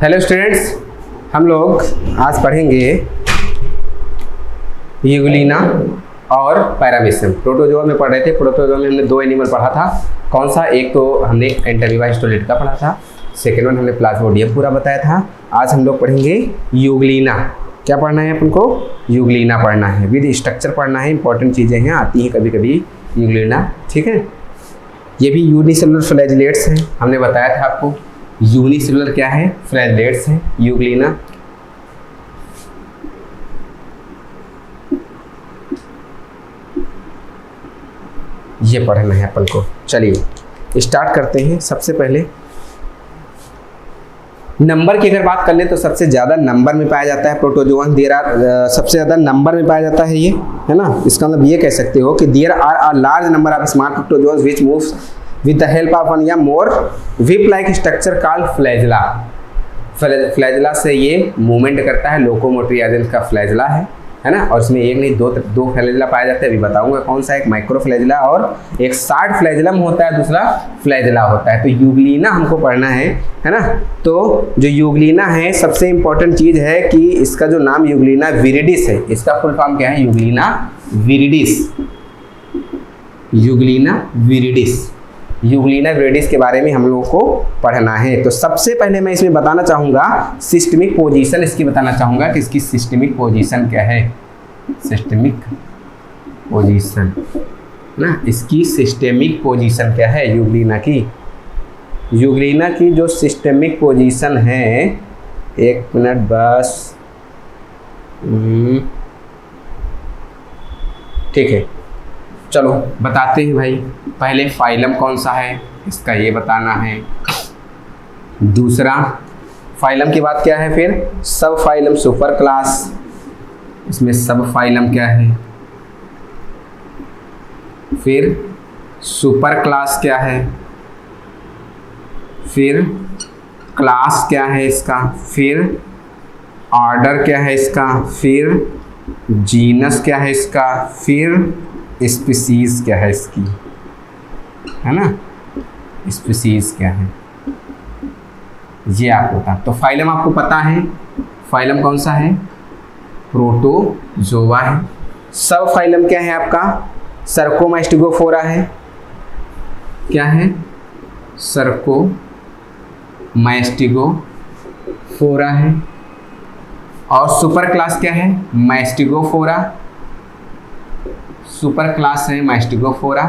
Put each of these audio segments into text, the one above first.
Hello students, हम लोग आज पढ़ेंगे यूग्लिना और पैरामीशियम। प्रोटोजोआ में पढ़ रहे थे। प्रोटोजोआ में हमने दो एनिमल पढ़ा था। कौन सा? एक तो हमने एंटामीबा हिस्टोलिट का पढ़ा था, सेकेंड वन हमने प्लाज्मोडियम पूरा बताया था। आज हम लोग पढ़ेंगे यूग्लिना। क्या पढ़ना है अपन को? यूग्लिना पढ़ना है, विद स्ट्रक्चर पढ़ना है। इंपॉर्टेंट चीज़ें हैं, आती हैं कभी कभी यूग्लिना, ठीक है। ये भी यूनिसेलुलर फ्लैजिलेट्स हैं, हमने बताया था आपको। यूनिसेलुलर क्या है? फ्लैजिलेट्स हैं यूग्लिना। ये पढ़ना है अपन को। चलिए स्टार्ट करते हैं। सबसे पहले नंबर की अगर बात कर ले तो सबसे ज़्यादा नंबर में पाया जाता है प्रोटोजोआ। सबसे ज़्यादा नंबर में पाया जाता है ये, है ना। इसका मतलब ये कह सकते हो कि there are a large number of small protozoa which moves with the help of one या more whip-like structure called flagella। Flagella से ये मूवमेंट करता है, लोकोमोटरी एजेंट का फ्लैजिला है ना। और इसमें एक नहीं दो फ्लैजिला पाए जाते हैं। अभी बताऊंगा कौन सा। एक माइक्रो फ्लैजिला और एक शार्ट फ्लैजिलम होता है, दूसरा फ्लैजिला होता है। तो यूग्लिना हमको पढ़ना है ना। तो जो यूग्लिना है, सबसे इंपॉर्टेंट चीज़ है कि इसका जो नाम यूग्लिना विरिडिस है, इसका फुल फॉर्म क्या है? यूग्लिना विरिडिस। यूग्लिना विरिडिस, यूग्लिना विरिडिस के बारे में हम लोगों को पढ़ना है। तो सबसे पहले मैं इसमें बताना चाहूँगा सिस्टमिक पोजीशन इसकी बताना चाहूँगा कि इसकी सिस्टमिक पोजीशन क्या है। सिस्टमिक पोजीशन ना, इसकी सिस्टमिक पोजीशन क्या है यूग्लिना की? यूग्लिना की जो सिस्टमिक पोजीशन है, एक मिनट बस, ठीक है, चलो बताते हैं भाई। पहले फाइलम कौन सा है इसका ये बताना है। दूसरा फाइलम की बात क्या है? फिर सब फाइलम सुपर क्लास, इसमें सब फाइलम क्या है? फिर सुपर क्लास क्या है? फिर क्लास क्या है इसका? फिर ऑर्डर क्या है इसका? फिर जीनस क्या है इसका? फिर स्पीसीज क्या है इसकी, है ना। स्पीसीज क्या है ये आपको पता। तो फाइलम आपको पता है, फाइलम कौन सा है? प्रोटोजोआ है। सब फाइलम क्या है आपका? सर्कोमास्टिगोफोरा है। क्या है? सर्कोमास्टिगोफोरा है। और सुपर क्लास क्या है? मास्टिगोफोरा। सुपर क्लास है मास्टिगोफोरा,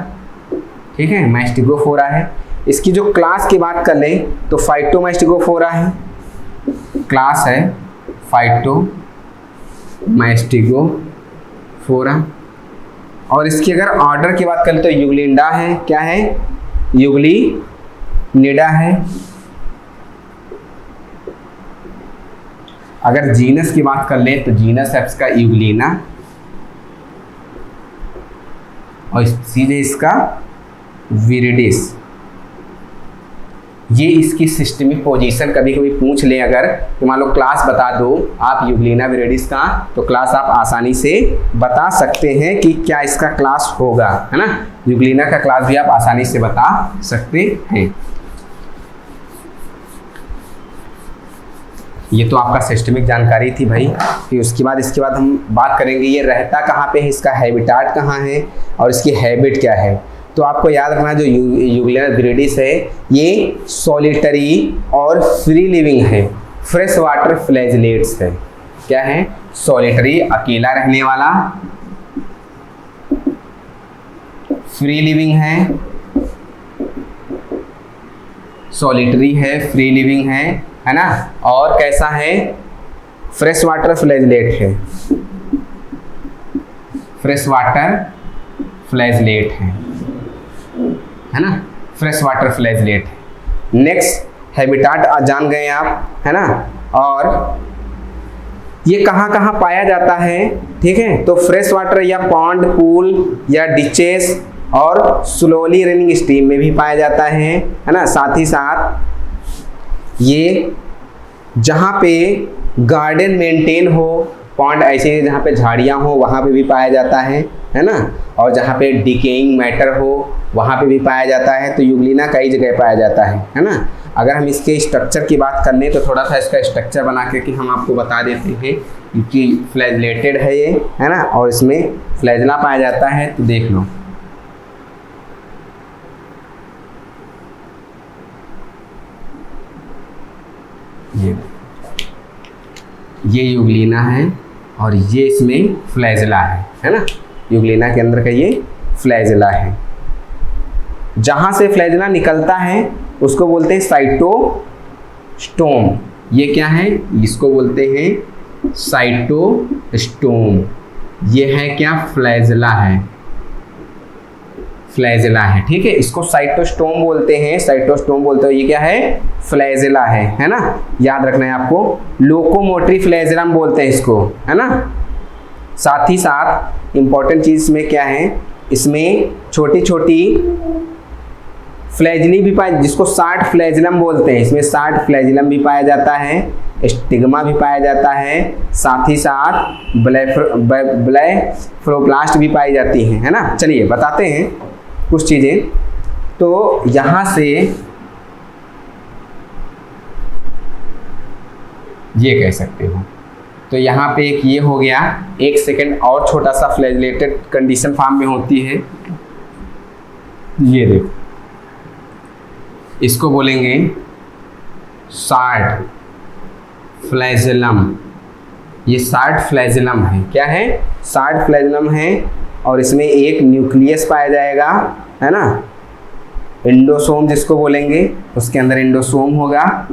ठीक है, मास्टिगोफोरा है। इसकी जो क्लास की बात कर लें तो फाइटोमास्टिगोफोरा है, क्लास है फाइटोमास्टिगोफोरा। और इसकी अगर ऑर्डर की बात करें तो यूग्लिनिडा है। क्या है? यूग्लिनिडा है। अगर जीनस की बात कर लें तो जीनस है इसका यूग्लिना, और सीधे इसका विरिडिस। ये इसकी सिस्टमिक पोजीशन कभी कभी पूछ लें अगर, तो मान लो क्लास बता दो आप यूग्लिना विरिडिस का, तो क्लास आप आसानी से बता सकते हैं कि क्या इसका क्लास होगा, है ना। यूग्लिना का क्लास भी आप आसानी से बता सकते हैं। ये तो आपका सिस्टमिक जानकारी थी भाई। फिर उसके बाद इसके बाद हम बात करेंगे ये रहता कहाँ पे है, इसका हैबिटाट कहाँ है और इसकी हैबिट क्या है। तो आपको याद रखना जो यूग्लिना विरिडिस है ये सॉलिटरी और फ्री लिविंग है, फ्रेश वाटर फ्लैजिलेट्स है। क्या है? सॉलिटरी अकेला रहने वाला, फ्री लिविंग है, सॉलिटरी है, फ्री लिविंग है ना। और कैसा है? Fresh water flagellate fresh water flagellate है ना। फ्रेश वाटर फ्लैजिलेट है। नेक्स्ट हैबिटाट जान गए आप, है ना। और ये कहाँ कहाँ पाया जाता है, ठीक है। तो फ्रेश वाटर या पॉन्ड, पूल या डिचेस और स्लोली रनिंग स्ट्रीम में भी पाया जाता है ना। साथ ही साथ ये जहाँ पे गार्डन मेंटेन हो, पॉन्ड ऐसे जहाँ पे झाड़ियाँ हो वहाँ पे भी पाया जाता है ना। और जहाँ पे डिकेइंग मैटर हो वहाँ पे भी पाया जाता है। तो यूग्लिना कई जगह पाया जाता है ना। अगर हम इसके स्ट्रक्चर की बात कर लें तो थोड़ा सा इसका स्ट्रक्चर बना के हम आपको बता देते हैं कि फ्लैजिलेटेड है ये, है ना, और इसमें फ्लैजिला पाया जाता है। तो देख लो, ये यूग्लिना है और ये इसमें फ्लैजिला है ना। यूग्लिना के अंदर का ये फ्लैजिला है। जहाँ से फ्लैजिला निकलता है उसको बोलते हैं साइटोस्टोम। ये क्या है, इसको बोलते हैं साइटोस्टोम। ये है क्या, फ्लैजिला है, फ्लैजिला है, ठीक है। इसको साइटोस्टोम बोलते हैं, साइटोस्टोम बोलते हो। ये क्या है, फ्लैजिला है ना, याद रखना है आपको। लोकोमोटरी फ्लैजिलम बोलते हैं इसको, है ना। साथ ही साथ इंपॉर्टेंट चीज में क्या है, इसमें छोटी छोटी फ्लैजिली भी पाए, जिसको 60 फ्लैजिलम बोलते हैं। इसमें 60 फ्लैजिलम भी पाया जाता है, स्टिग्मा भी पाया जाता है, साथ ही साथ ब्लेफरोप्लास्ट भी पाई जाती है ना। चलिए बताते हैं कुछ चीज़ें। तो यहाँ से ये कह सकते हो, तो यहाँ पे एक ये हो गया। एक सेकेंड और छोटा सा फ्लैजिलेटेड कंडीशन फॉर्म में होती है। ये देखो, इसको बोलेंगे 60 फ्लैजिलम। ये 60 फ्लैजिलम है, क्या है, 60 फ्लैजिलम है। और इसमें एक न्यूक्लियस पाया जाएगा, है ना, एंडोसोम जिसको बोलेंगे, उसके अंदर एंडोसोम होगा।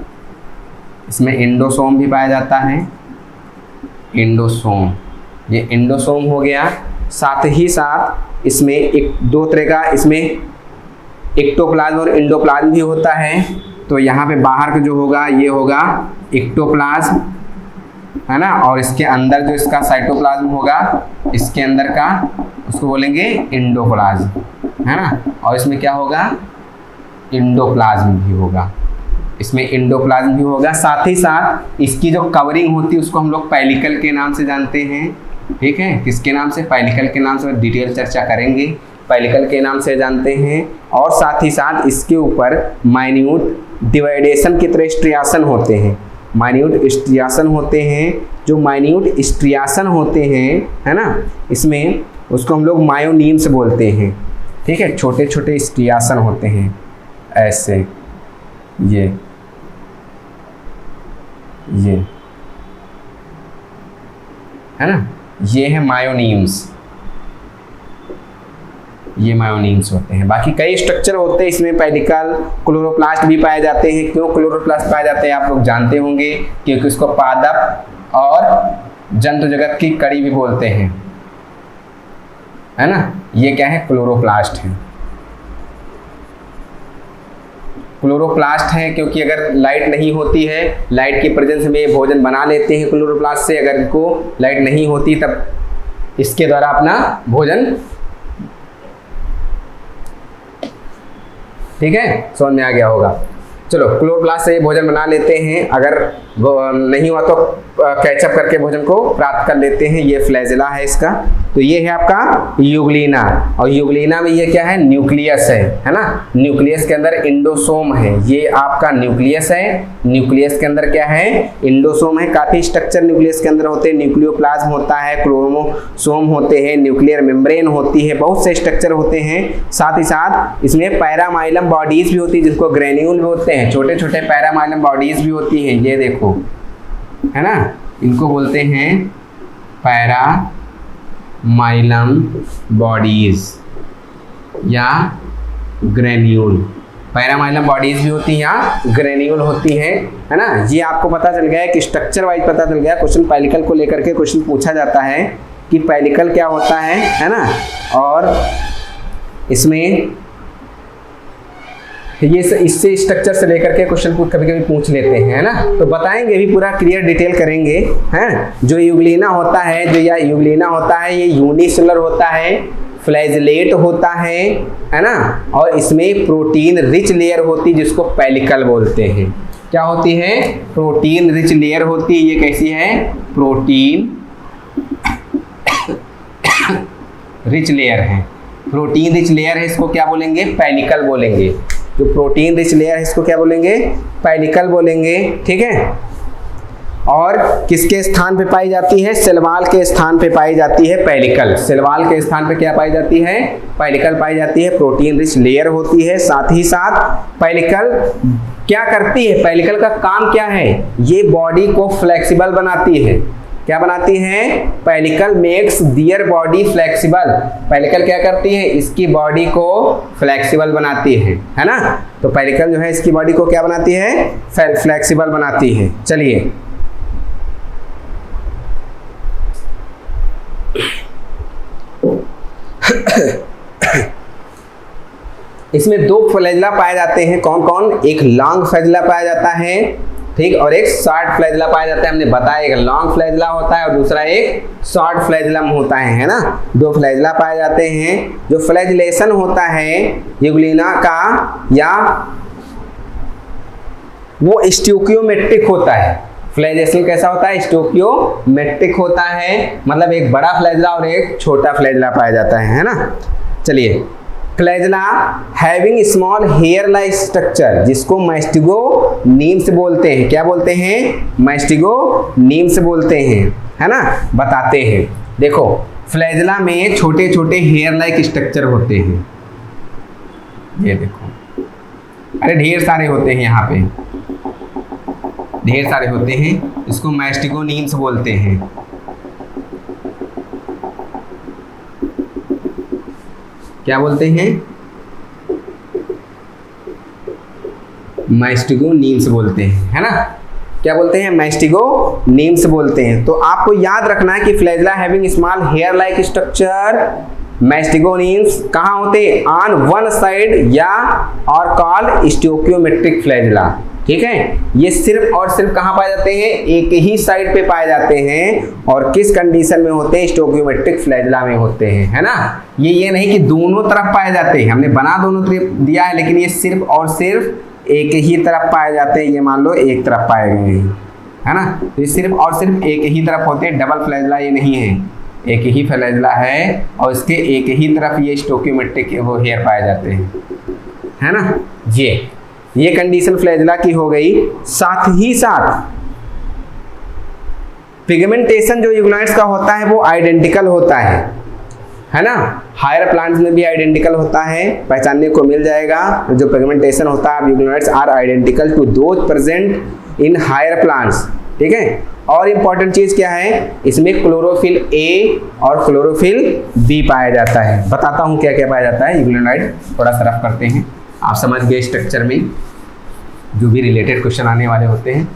इसमें एंडोसोम भी पाया जाता है, एंडोसोम, ये एंडोसोम हो गया। साथ ही साथ इसमें एक दो तरह का, इसमें एक्टोप्लाज्म और एंडोप्लाज्म भी होता है। तो यहाँ पे बाहर का जो होगा ये होगा एक्टोप्लाज्म, है ना, और इसके अंदर जो इसका साइटोप्लाज्म होगा, इसके अंदर का उसको बोलेंगे एंडोप्लाज्म, है ना। और इसमें क्या होगा, एंडोप्लाज्म भी होगा, इसमें एंडोप्लाज्म भी होगा। साथ ही साथ इसकी जो कवरिंग होती है उसको हम लोग पेलिकल के नाम से जानते हैं, ठीक है। किसके नाम से, पेलिकल के नाम से, डिटेल चर्चा करेंगे, पेलिकल के नाम से जानते हैं। और साथ ही साथ इसके ऊपर माइन्यूट डिवाइडेशन की तरह स्ट्रियासन होते हैं, माइन्यूट स्ट्रियासन होते हैं। जो माइन्यूट स्ट्रियासन होते हैं, है ना, इसमें उसको हम लोग मायोनीम्स बोलते हैं, ठीक है। छोटे छोटे स्ट्रियासन होते हैं ऐसे, ये है ना, ये है मायोनीम्स, ये मायोनीम्स होते हैं। बाकी कई स्ट्रक्चर होते हैं इसमें, पेडिकल, क्लोरोप्लास्ट भी पाए जाते हैं। क्यों क्लोरोप्लास्ट पाए जाते हैं आप लोग जानते होंगे, क्योंकि उसको पादप और जंतु जगत की कड़ी भी बोलते हैं, है ना। ये क्या है, क्लोरोप्लास्ट है, क्लोरोप्लास्ट है क्योंकि अगर लाइट नहीं होती है, लाइट की प्रेजेंस में ये भोजन बना लेते हैं क्लोरोप्लास्ट से। अगर इनको लाइट नहीं होती तब इसके द्वारा अपना भोजन, ठीक है, समझ में आ गया होगा। चलो, क्लोरोप्लास्ट से भोजन बना लेते हैं, अगर नहीं हुआ तो कैचअप करके भोजन को प्राप्त कर लेते हैं। ये फ्लैजिला है इसका। तो ये है आपका यूग्लिना, और यूग्लिना में ये क्या है, न्यूक्लियस है ना। न्यूक्लियस के अंदर इंडोसोम है, ये आपका न्यूक्लियस है। न्यूक्लियस के अंदर क्या है, इंडोसोम है। काफी स्ट्रक्चर न्यूक्लियस के अंदर होते हैं, न्यूक्लियोप्लाज्म होता है, क्रोमोसोम होते हैं, न्यूक्लियर मेम्ब्रेन होती है, बहुत से स्ट्रक्चर होते हैं। साथ ही साथ इसमें पैरामाइलम बॉडीज भी होती है, जिसको ग्रेन्यूल भी होते हैं, छोटे छोटे पैरामाइलम बॉडीज भी होती हैं। ये देखो, है ना, इनको बोलते हैं पैरामाइलम बॉडीज या ग्रेन्यूल। पैरामाइलम बॉडीज भी होती हैं या ग्रेन्यूल होती हैं, है ना। ये आपको पता चल गया है कि स्ट्रक्चर वाइज पता चल गया। क्वेश्चन पेलिकल को लेकर के क्वेश्चन पूछा जाता है कि पेलिकल क्या होता है ना। और इसमें ये इससे स्ट्रक्चर से लेकर के क्वेश्चन कभी कभी पूछ लेते हैं, है ना। तो बताएंगे भी, पूरा क्लियर डिटेल करेंगे, हैं। जो यूग्लिना होता है, जो या यूग्लिना होता है, ये यूनिसेलुलर होता है, फ्लैजिलेट होता है ना। और इसमें प्रोटीन रिच लेयर होती है, जिसको पेलिकल बोलते हैं। क्या होती है, प्रोटीन रिच लेयर होती है। ये कैसी है, प्रोटीन रिच लेयर है, प्रोटीन रिच लेयर है। इसको क्या बोलेंगे, पेलिकल बोलेंगे। जो प्रोटीन रिच लेयर है इसको क्या बोलेंगे, पेलिकल बोलेंगे, ठीक है। और किसके स्थान पे पाई जाती है, सेलवाल के स्थान पे पाई जाती है पेलिकल। सेलवाल के स्थान पे क्या पाई जाती है, पेलिकल पाई जाती है। प्रोटीन रिच लेयर होती है। साथ ही साथ पेलिकल क्या करती है, पेलिकल का काम क्या है, ये बॉडी को फ्लेक्सिबल बनाती है। क्या बनाती है, pellicle makes their body flexible. Pellicle क्या करती है, इसकी बॉडी को फ्लेक्सिबल बनाती है ना। तो पेलिकल जो है इसकी बॉडी को क्या बनाती है, फ्लेक्सिबल बनाती है। चलिए इसमें दो फ्लैजिला पाए जाते हैं, कौन कौन, एक लॉन्ग फ्लैजिला पाया जाता है, ठीक, और एक शॉर्ट फ्लैजिला पाया जाता है। हमने बताया एक लॉन्ग फ्लैजिला होता है और दूसरा एक शॉर्ट फ्लैजिलम होता है ना। दो फ्लैजिला पाए जाते हैं। जो फ्लैजिलेशन होता है यूग्लिना का या वो स्टोकियोमेट्रिक होता है। फ्लैजिलेशन कैसा होता है, स्टोकियोमेट्रिक होता है, मतलब एक बड़ा फ्लैजिला और एक छोटा फ्लैजिला पाया जाता है ना। चलिए, flagella having small hair like structure, जिसको मैस्टिगो नीम्स बोलते हैं। क्या बोलते हैं, मैस्टिगो नीम्स बोलते हैं, है ना, बताते हैं। देखो फ्लैजिला में छोटे छोटे हेयर लाइक स्ट्रक्चर होते हैं, ये देखो, अरे ढेर सारे होते हैं, यहाँ पे ढेर सारे होते हैं, इसको मैस्टिगो नीम्स बोलते हैं। क्या बोलते हैं, मैस्टिगो नीम्स बोलते हैं, है ना। क्या बोलते हैं, मैस्टिगो नीम्स बोलते हैं। तो आपको याद रखना है कि flagella having small hair like structure, mastigonemes कहाँ होते हैं, ऑन वन साइड या और कॉल्ड स्टोकियोमेट्रिक फ्लैजिला, ठीक है। ये सिर्फ और सिर्फ कहाँ पाए जाते हैं, एक ही साइड पे पाए जाते हैं। और किस कंडीशन में होते हैं, स्टोकियोमेट्रिक फ्लैजिला में होते हैं, है ना। ये नहीं कि दोनों तरफ पाए जाते हैं, हमने बना दोनों तरफ दिया है, लेकिन ये सिर्फ और सिर्फ एक ही तरफ पाए जाते हैं। ये मान लो एक तरफ पाए गए हैं, है ना। तो ये सिर्फ और सिर्फ एक ही तरफ होते हैं, डबल फ्लैजिला ये नहीं है, एक ही फ्लैजिला है और इसके एक ही तरफ ये स्टोकियोमेट्रिक वो हेयर पाए जाते हैं, है ना। ये कंडीशन फ्लैजिला की हो गई। साथ ही साथ पिगमेंटेशन जो यूग्लॉइड्स का होता है वो आइडेंटिकल होता है ना। हायर प्लांट्स में भी आइडेंटिकल होता है, पहचानने को मिल जाएगा। जो पिगमेंटेशन होता है euglenoids are identical to those present in higher plants, ठीक है। और इंपॉर्टेंट चीज क्या है, इसमें क्लोरोफिल ए और क्लोरोफिल बी पाया जाता है। बताता हूं क्या क्या पाया जाता है यूग्लॉइड, थोड़ा सा रफ करते हैं, आप समझ गए स्ट्रक्चर में जो भी रिलेटेड क्वेश्चन आने वाले होते हैं।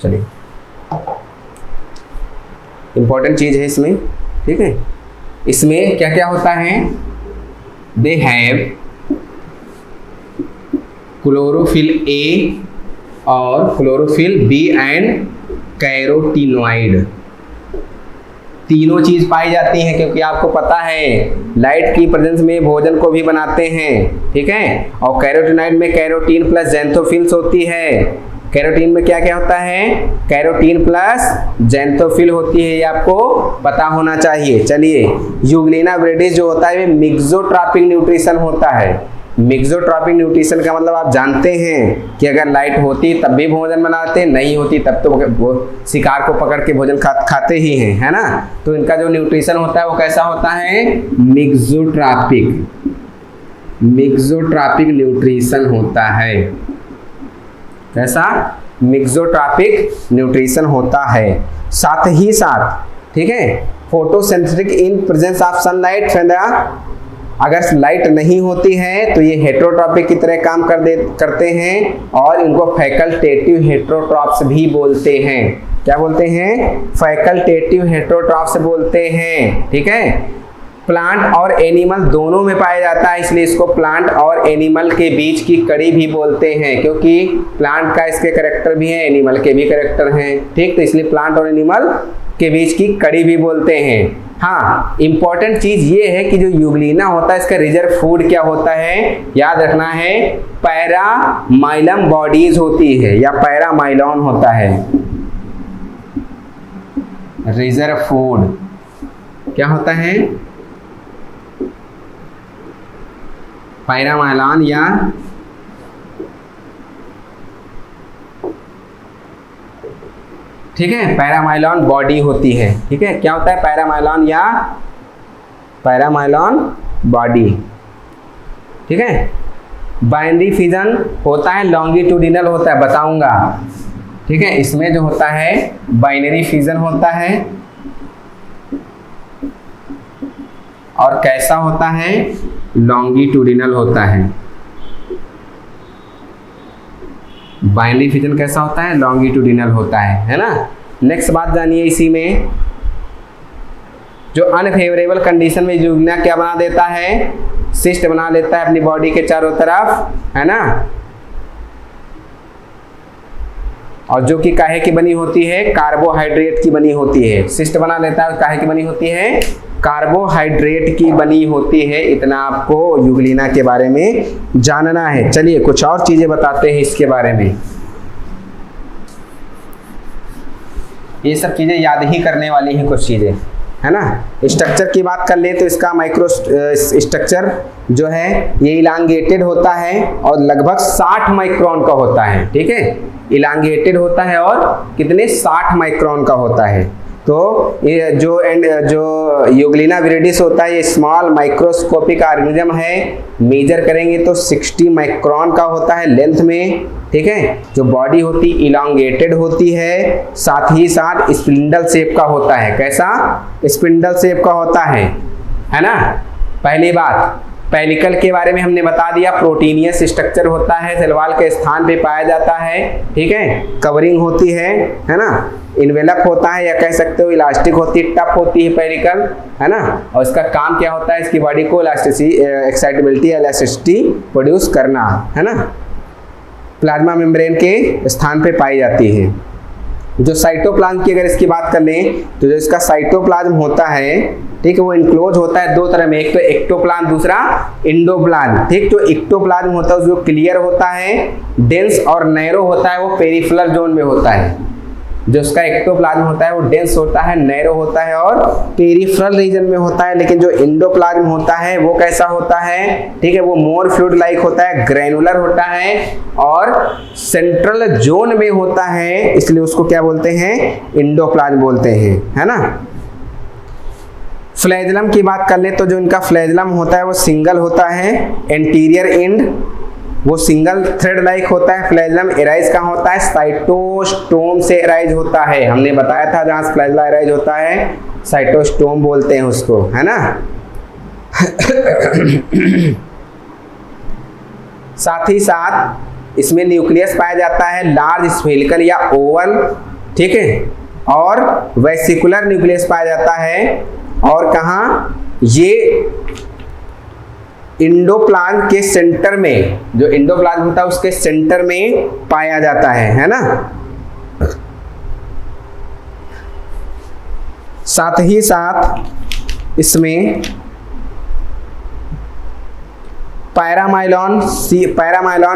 चलिए, इंपॉर्टेंट चीज है इसमें, ठीक है। इसमें क्या क्या होता है, दे हैव क्लोरोफिल ए और क्लोरोफिल बी एंड कैरोटीनॉइड, तीनों चीज पाई जाती हैं। क्योंकि आपको पता है लाइट की प्रेजेंस में भोजन को भी बनाते हैं, ठीक है। और कैरोटीनॉइड में कैरोटीन प्लस ज़ैंथोफिल्स होती है। कैरोटीन में क्या क्या होता है, कैरोटीन प्लस ज़ैंथोफिल होती है, ये आपको पता होना चाहिए। चलिए, यूग्लिना विरिडिस जो होता है मिक्सोट्रॉपिक न्यूट्रिशन होता है। मिक्सोट्रॉपिक न्यूट्रिशन का मतलब आप जानते हैं कि अगर लाइट होती तब भी भोजन बनाते, नहीं होती तब तो वो शिकार को पकड़ के भोजन खाते ही हैं, है ना। तो इनका जो न्यूट्रिशन होता है वो कैसा होता है, मिक्सोट्रॉपिक न्यूट्रिशन होता है। कैसा, मिक्सोट्रॉपिक न्यूट्रिशन होता है। साथ ही साथ, ठीक है, photosynthetic in presence of sunlight. अगर लाइट नहीं होती है तो ये हेटेरोट्रॉपिक की तरह काम करते हैं और इनको फैकल्टेटिव हेटेरोट्रॉप्स भी बोलते हैं। क्या बोलते हैं, फैकल्टेटिव हेटेरोट्रॉप्स बोलते हैं, ठीक है। प्लांट और एनिमल दोनों में पाया जाता है, इसलिए इसको प्लांट और एनिमल के बीच की कड़ी भी बोलते हैं। क्योंकि प्लांट का इसके कैरेक्टर भी है, एनिमल के भी कैरेक्टर हैं, ठीक। तो इसलिए प्लांट और एनिमल के बीच की कड़ी भी बोलते हैं। हाँ, इंपॉर्टेंट चीज ये है कि जो यूग्लिना होता है इसका रिजर्व फूड क्या होता है, याद रखना है, पैरामाइलम बॉडीज होती है या पैरामाइलॉन होता है। रिजर्व फूड क्या होता है, पैरामाइलॉन या ठीक है पैरामाइलॉन बॉडी होती है। ठीक है, क्या होता है पैरामाइलॉन या पैरामाइलॉन बॉडी। ठीक है, बाइनरी फिजन होता है, लॉन्गिट्यूडिनल होता है, बताऊंगा। ठीक है, इसमें जो होता है बाइनरी फिजन होता है और कैसा होता है, लॉन्गिट्यूडिनल होता है। बाइनरी फिजन कैसा होता है, लॉन्गिट्यूडिनल होता है ना। नेक्स्ट बात जानिए, इसी में जो अनफेवरेबल कंडीशन में यूग्लिना क्या बना देता है, सिस्ट बना लेता है अपनी बॉडी के चारों तरफ, है ना। और जो कि काहे की बनी होती है, कार्बोहाइड्रेट की बनी होती है। सिस्ट बना लेता है, काहे की बनी होती है, कार्बोहाइड्रेट की बनी होती है। इतना आपको यूग्लिना के बारे में जानना है। चलिए कुछ और चीजें बताते हैं इसके बारे में। ये सब चीजें याद ही करने वाली हैं कुछ चीजें, है ना। स्ट्रक्चर की बात कर ले तो इसका माइक्रो स्ट्रक्चर जो है ये इलांगेटेड होता है और लगभग 60 माइक्रोन का होता है। ठीक है, इलांगेटेड होता है और कितने 60 माइक्रोन का होता है। तो ये जो यूग्लिना विरिडिस होता है ये स्मॉल माइक्रोस्कोपिक ऑर्गेनिज्म है। मेजर करेंगे तो 60 माइक्रोन का होता है लेंथ में। ठीक है, जो बॉडी होती इलांगेटेड होती है, साथ ही साथ स्पिंडल शेप का होता है। कैसा, स्पिंडल शेप का होता है ना। पहली बात, पेलिकल के बारे में हमने बता दिया, प्रोटीनियस स्ट्रक्चर होता है, सेल वॉल के स्थान पे पाया जाता है। ठीक है, कवरिंग होती है ना। इन्वेलप होता है या कह सकते हो इलास्टिक होती है, टफ होती है पेरिकल, है ना। और इसका काम क्या होता है, इसकी बॉडी को एक्साइटेबिलिटी या इलास्टिसिटी प्रोड्यूस करना, है ना। प्लाज्मा मेम्ब्रेन के स्थान पे पाई जाती है। जो साइटोप्लाज्म की अगर इसकी बात कर लें तो जो इसका साइटोप्लाज्म होता है, ठीक है, वो इनक्लोज होता है दो तरह में, एक तो एक्टोप्लाज्म, दूसरा इंडोप्लाज्म। ठीक, जो एक्टोप्लाज्म होता है जो क्लियर होता है, डेंस और नैरो होता है, वो पेरिफेरल जोन में होता है। जो उसका एक्टोप्लाज्म होता है वो डेंस होता है, नैरो होता है और पेरिफेरल रीजन में होता है। लेकिन जो इंडोप्लाज्म होता है वो कैसा होता है, ठीक है, वो मोर फ्लूइड लाइक होता है, ग्रैनुलर होता है और सेंट्रल जोन में होता है, इसलिए उसको क्या बोलते हैं, इंडोप्लाज्म बोलते हैं, है ना। फ्लैजलम की बात कर ले तो जो इनका फ्लैजलम होता है वो सिंगल होता है, एंटीरियर एंड वो सिंगल थ्रेड लाइक होता है। फ्लैजलम एराइज कहाँ होता है, साइटोस्टोम से एराइज होता है। हमने बताया था जहां से फ्लैजला एराइज होता है साइटोस्टोम बोलते हैं उसको, है ना। साथ ही साथ इसमें न्यूक्लियस पाया जाता है, लार्ज स्फेरिकल या ओवल, ठीक है, और वेसिकुलर न्यूक्लियस पाया जाता है। और कहाँ, ये इंडोप्लाज्म के सेंटर में, जो इंडोप्लाज्म होता है उसके सेंटर में पाया जाता है ना। साथ ही साथ इसमें पैरामाइलॉन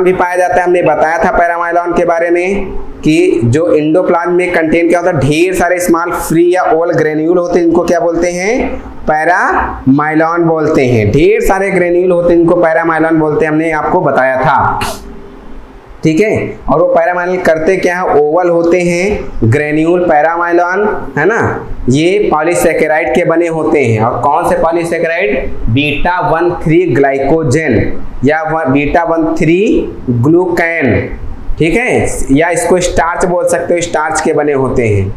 भी पाया जाता है। हमने बताया था पैरामाइलॉन के बारे में कि जो इंडोप्लाज्म में कंटेन क्या होता है, ढेर सारे स्मॉल फ्री या ओवल ग्रेन्यूल होते हैं, इनको क्या बोलते हैं, पैरामाइलॉन बोलते हैं। ढेर सारे ग्रेन्यूल होते हैं, इनको पैरामाइलॉन बोलते हैं, हमने आपको बताया था, ठीक है। और वो पैरामाइलॉन करते क्या है, ओवल होते हैं ग्रेन्यूल पैरामाइलॉन, है ना। ये पॉलीसैकेराइड के बने होते हैं। और कौन से पॉलीसैकेराइड, बीटा 1,3 ग्लाइकोजेन या बीटा 1,3 ग्लूकैन, ठीक है, या इसको स्टार्च बोल सकते हो, स्टार्च के बने होते हैं,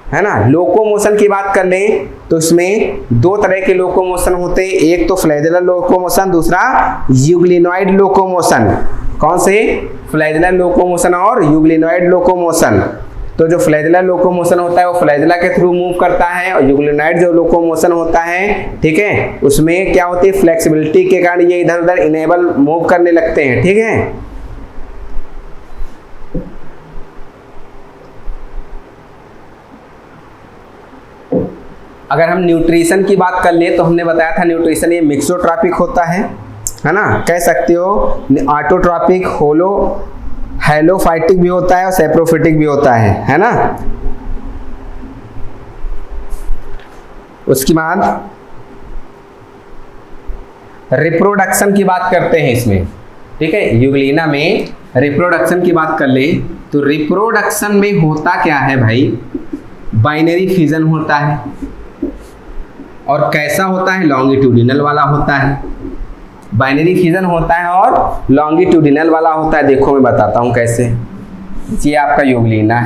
है ना। लोकोमोशन की बात कर लें तो इसमें दो तरह के लोकोमोशन होते हैं, एक तो फ्लैजेलर लोकोमोशन, दूसरा यूग्लिनॉइड लोकोमोशन। कौन से, फ्लैजेलर लोकोमोशन और यूग्लिनॉइड लोकोमोशन। तो जो फ्लैजेलर लोकोमोशन होता है वो फ्लैजेला के थ्रू मूव करता है, और यूग्लिनॉइड जो लोकोमोशन होता है, ठीक है, उसमें क्या होती है, फ्लेक्सिबिलिटी के कारण ये इधर उधर इनेबल मूव करने लगते हैं, ठीक है। अगर हम न्यूट्रिशन की बात कर ले तो हमने बताया था न्यूट्रिशन ये मिक्सोट्रॉपिक होता है ना, कह सकते हो। ऑटोट्रॉपिक, हेलोफाइटिक भी होता है और सेप्रोफिटिक भी होता है ना। उसके बाद रिप्रोडक्शन की बात करते हैं इसमें, ठीक है। यूग्लिना में रिप्रोडक्शन की बात कर ले तो रिप्रोडक्शन में होता क्या है भाई, बाइनरी फिजन होता है। और कैसा होता है, लॉन्गिट्यूडिनल वाला होता है। बाइनरी फिजन होता है और लॉन्गिट्यूडिनल वाला होता है। देखो मैं बताता हूं कैसे। ये आपका यूग्लिना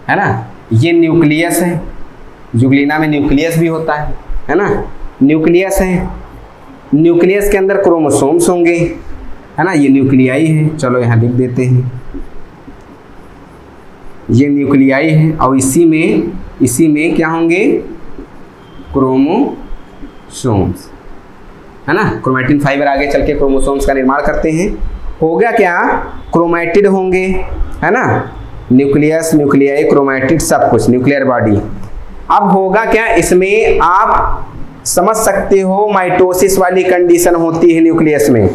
है ना, ये न्यूक्लियस है। यूग्लिना में न्यूक्लियस भी होता है ना, न्यूक्लियस है। न्यूक्लियस के अंदर क्रोमोसोम्स होंगे, है ना, ये न्यूक्लियाई है। चलो यहाँ लिख देते हैं, ये न्यूक्लियाई है और इसी में क्या होंगे, क्रोमोसोम्स, है ना। क्रोमैटिन फाइबर आगे चल के क्रोमोसोम्स का निर्माण करते हैं। हो गया क्या, क्रोमैटिड होंगे, है ना, न्यूक्लियस, न्यूक्लियाई, क्रोमैटिड, सब कुछ न्यूक्लियर बॉडी। अब होगा क्या, इसमें आप समझ सकते हो माइटोसिस वाली कंडीशन होती है न्यूक्लियस में,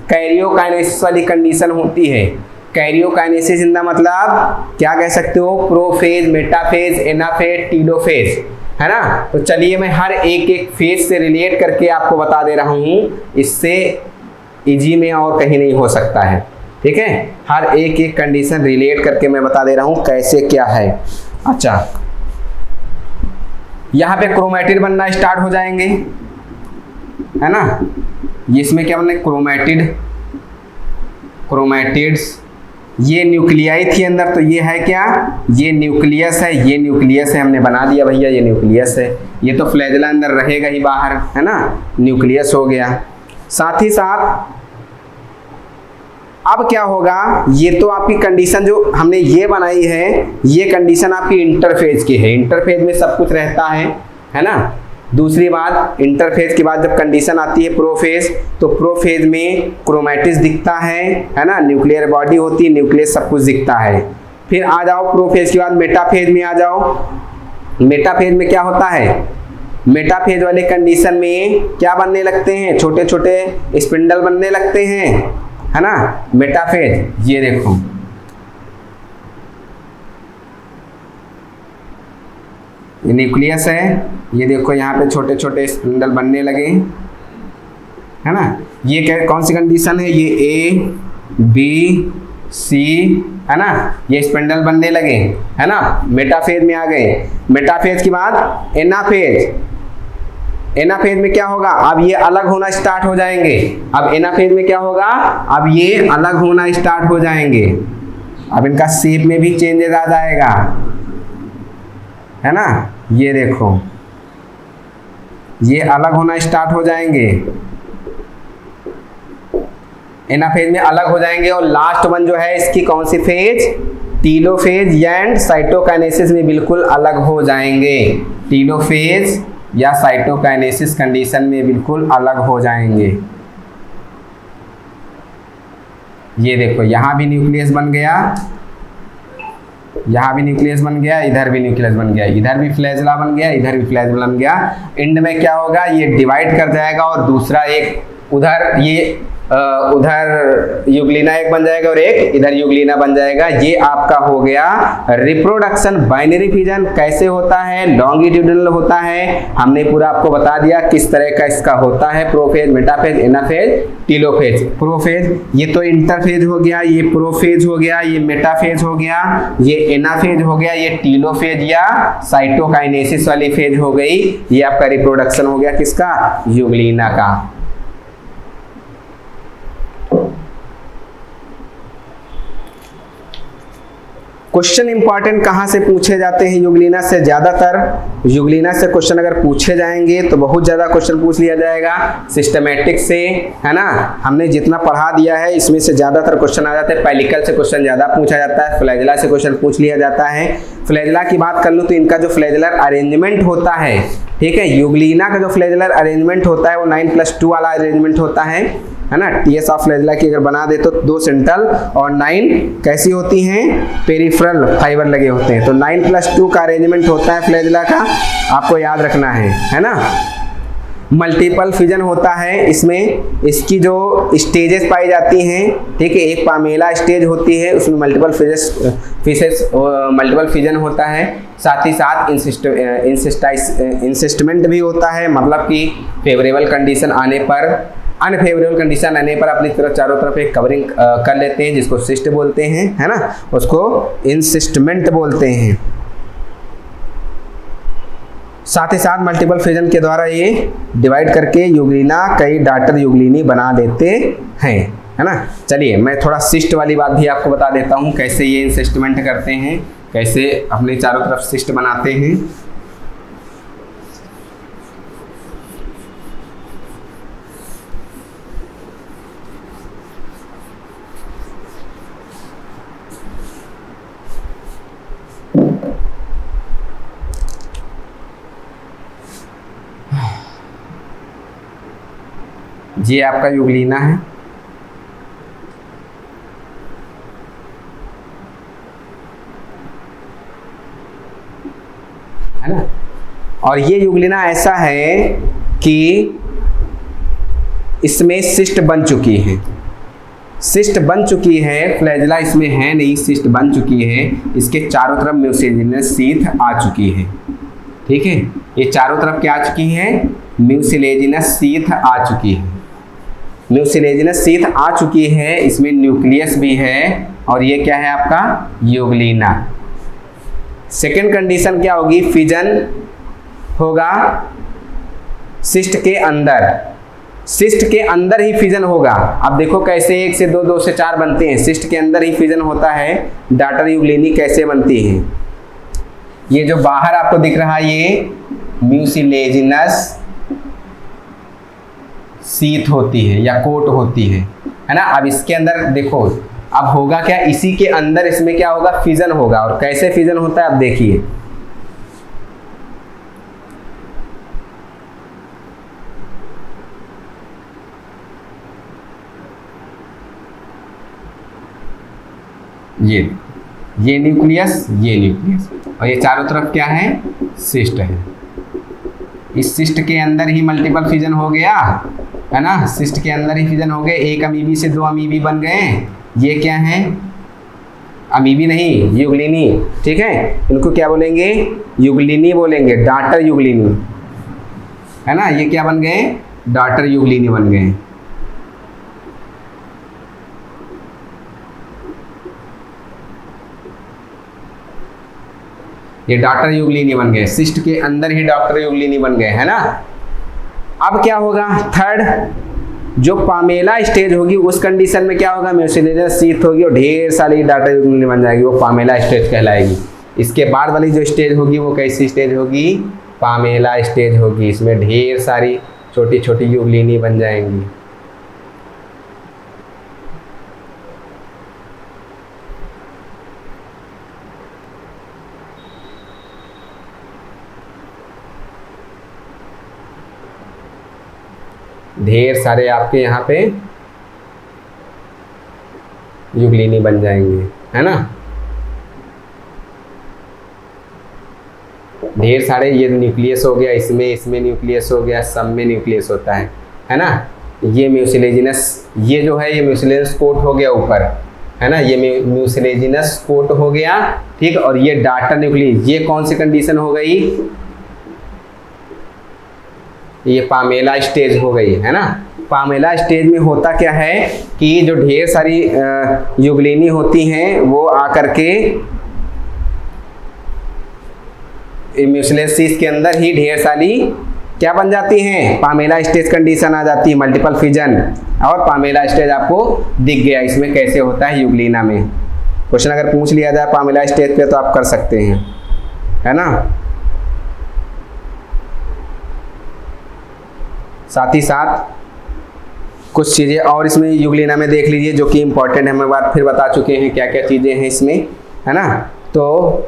कैरियोकाइनेसिस वाली कंडीशन होती है। कैरियोकाइनेसिस इन द मतलब क्या कह सकते हो, प्रोफेज, मेटाफेज, एनाफेज, टीलोफेज, है ना। तो चलिए मैं हर एक फेज से रिलेट करके आपको बता दे रहा हूं, इससे इजी में और कहीं नहीं हो सकता है, ठीक है। हर एक कंडीशन रिलेट करके मैं बता दे रहा हूं कैसे क्या है। अच्छा, यहाँ पे क्रोमैटिड बनना स्टार्ट हो जाएंगे, है ना। इसमें क्या बनना, क्रोमैटिड्स। ये न्यूक्लियाई थी अंदर, तो ये है क्या, ये न्यूक्लियस है, ये न्यूक्लियस है, हमने बना दिया भैया, ये न्यूक्लियस है। ये तो फ्लैजेला अंदर रहेगा ही बाहर, है ना, न्यूक्लियस हो गया। साथ ही साथ अब क्या होगा, ये तो आपकी कंडीशन जो हमने ये बनाई है, ये कंडीशन आपकी इंटरफेज की है। इंटरफेज में सब कुछ रहता है ना। दूसरी बात, इंटरफेज के बाद जब कंडीशन आती है प्रोफेज, तो प्रोफेज में क्रोमैटिस दिखता है ना, न्यूक्लियर बॉडी होती है, न्यूक्लियस सब कुछ दिखता है। फिर आ जाओ प्रोफेज के बाद मेटाफेज में आ जाओ। मेटाफेज में क्या होता है, मेटाफेज वाले कंडीशन में क्या बनने लगते हैं, छोटे छोटे स्पिंडल बनने लगते हैं, है ना, मेटाफेज। ये देखो, ये न्यूक्लियस है, ये देखो यहाँ पे छोटे छोटे स्पिंडल बनने लगे, है ना। ये कौन सी कंडीशन है, ये ए बी सी, है ना, ये स्पिंडल बनने लगे, है ना, मेटाफेज में आ गए। मेटाफेज के बाद एनाफेज। एनाफेज में क्या होगा, अब ये अलग होना स्टार्ट हो जाएंगे। अब एनाफेज में क्या होगा, अब ये अलग होना स्टार्ट हो जाएंगे। अब इनका शेप में भी चेंजेस आ जाएगा, है ना। ये देखो, ये अलग होना स्टार्ट हो जाएंगे, एनाफेज में अलग हो जाएंगे। और लास्ट वन जो है इसकी कौन सी फेज, टीलोफेज एंड साइटोकाइनेसिस में बिल्कुल अलग हो जाएंगे। टीलोफेज या साइटोकाइनेसिस कंडीशन में बिल्कुल अलग हो जाएंगे। ये देखो, यहां भी न्यूक्लियस बन गया, यहाँ भी न्यूक्लियस बन गया, इधर भी न्यूक्लियस बन गया, इधर भी फ्लैजेला बन गया, इधर भी फ्लैजेला बन गया। एंड में क्या होगा, ये डिवाइड कर जाएगा और दूसरा एक उधर, ये उधर यूग्लिना एक बन जाएगा और एक इधर यूग्लिना बन जाएगा। ये आपका हो गया रिप्रोडक्शन। बाइनरी फिजन कैसे होता है, लॉन्गिट्यूडिनल होता है, हमने पूरा आपको बता दिया किस तरह का इसका होता है। Prophase, metaphase, anaphase, telophase. Prophase ये तो इंटरफेज हो गया, ये प्रोफेज हो गया, ये मेटाफेज हो गया, ये एनाफेज हो गया, ये टीलोफेज या साइटोकाइनेसिस वाली फेज हो गई। ये आपका रिप्रोडक्शन हो गया किसका, यूग्लिना का। क्वेश्चन इंपॉर्टेंट कहाँ से पूछे जाते हैं यूग्लिना से, ज्यादातर यूग्लिना से क्वेश्चन अगर पूछे जाएंगे तो बहुत ज्यादा क्वेश्चन पूछ लिया जाएगा सिस्टमैटिक से, है ना। हमने जितना पढ़ा दिया है इसमें से ज्यादातर क्वेश्चन आ जाते हैं। पेलिकल से क्वेश्चन ज्यादा पूछा जाता है, फ्लैजेला से क्वेश्चन पूछ लिया जाता है। फ्लैजेला की बात कर लूँ तो इनका जो फ्लैजेलर अरेंजमेंट होता है, ठीक है, यूग्लिना का जो फ्लैजेलर अरेंजमेंट होता है वो 9+2 वाला अरेंजमेंट होता है ना। टीएस ऑफ फ्लैजेला की अगर बना दे तो 2 सेंट्रल और 9 कैसी होती हैं, पेरिफेरल फाइबर लगे होते हैं। तो 9+2 का अरेंजमेंट होता है फ्लैजेला का, आपको याद रखना है ना। मल्टीपल फिजन होता है, इसमें इसकी जो स्टेजेस पाई जाती हैं, ठीक है, एक पामेला स्टेज होती है, उसमें मल्टीपल मल्टीपल फिजन होता है, साथ ही साथ इंसिस्टमेंट भी होता है, मतलब कि फेवरेबल कंडीशन आने पर, अनफेवरेबल कंडीशन आने पर अपनी तरफ चारों तरफ एक कवरिंग कर लेते हैं, जिसको सिस्ट बोलते हैं, है ना, उसको इंसिस्टमेंट बोलते हैं। साथ ही साथ मल्टीपल फिजन के द्वारा ये डिवाइड करके यूग्लिना कई डॉटर यूग्लिनी बना देते हैं, है ना। चलिए मैं थोड़ा सिस्ट वाली बात भी आपको बता देता हूँ, कैसे ये इंसिस्टमेंट करते हैं, कैसे अपने चारों तरफ सिस्ट बनाते हैं। ये आपका यूग्लिना है ना, और ये यूग्लिना ऐसा है कि इसमें सिस्ट बन चुकी है, सिस्ट बन चुकी है, फ्लैजिला इसमें है नहीं, सिस्ट बन चुकी है, इसके चारों तरफ म्यूसिलेजिनस शीथ आ चुकी है, ठीक है, ये चारों तरफ क्या आ चुकी है, म्यूसिलेजिनस शीथ आ चुकी है, म्यूसिलेजिनस शीथ आ चुकी है, इसमें न्यूक्लियस भी है, और ये क्या है आपका यूग्लिना। सेकेंड कंडीशन क्या होगी, फिजन होगा सिस्ट के अंदर, सिस्ट के अंदर ही फिजन होगा। अब देखो कैसे 1 से 2, 2 से 4 बनते हैं, सिस्ट के अंदर ही फिजन होता है। डॉटर यूग्लिनी कैसे बनती है, ये जो बाहर आपको दिख रहा है ये म्यूसिलेजिनस शीथ होती है या कोट होती है ना। अब इसके अंदर देखो अब होगा क्या, इसी के अंदर इसमें क्या होगा, फिजन होगा, और कैसे फिजन होता है अब देखिए। ये न्यूक्लियस, ये न्यूक्लियस, और ये चारों तरफ क्या है, सिस्ट है। इस सिस्ट के अंदर ही मल्टीपल फिजन हो गया, है ना, सिस्ट के अंदर ही फिजन हो गए, एक अमीबी से 2 अमीबी बन गए। ये क्या है, अमीबी नहीं, यूग्लिनी, ठीक है, इनको क्या बोलेंगे, यूग्लिनी बोलेंगे, डॉटर यूग्लिनी, है ना। ये क्या बन गए, डॉटर यूग्लिनी बन गए। ये डॉटर यूग्लिनी बन गए, सिस्ट के अंदर ही डॉटर यूग्लिनी बन गए, है ना। अब क्या होगा, थर्ड जो पामेला स्टेज होगी उस कंडीशन में क्या होगा, म्यूसिलेजिनस शीथ होगी और ढेर सारी डॉटर यूग्लिनी बन जाएगी, वो पामेला स्टेज कहलाएगी। इसके बाद वाली जो स्टेज होगी वो कैसी स्टेज होगी, पामेला स्टेज होगी, इसमें ढेर सारी छोटी छोटी यूग्लिनी बन जाएंगी। ढेर सारे आपके यहाँ पे यूग्लिनी बन जाएंगे, है ना। ढेर सारे, ये न्यूक्लियस हो गया, इसमें न्यूक्लियस हो गया, सब में न्यूक्लियस होता है ना। ये म्यूसिलेजिनस, ये जो है ये म्यूसिलेजिनस कोट हो गया ऊपर, है ना, ये म्यूसिलेजिनस कोट हो गया, ठीक। और ये डॉटर न्यूक्लियस, ये कौन सी कंडीशन हो गई, ये पामेला स्टेज हो गई, है ना। पामेला स्टेज में होता क्या है कि जो ढेर सारी यूग्लिनी होती हैं वो आकर के म्यूसिलेजिनस शीथ के अंदर ही ढेर सारी क्या बन जाती हैं, पामेला स्टेज कंडीशन आ जाती है, मल्टीपल फिजन। और पामेला स्टेज आपको दिख गया, इसमें कैसे होता है यूग्लिना में। क्वेश्चन अगर पूछ लिया जाए पामेला स्टेज पे तो आप कर सकते हैं, है ना। साथ ही साथ कुछ चीज़ें और इसमें यूग्लिना में देख लीजिए जो कि इम्पोर्टेंट है, हम एक बार फिर बता चुके हैं क्या क्या चीज़ें हैं इसमें, है ना। तो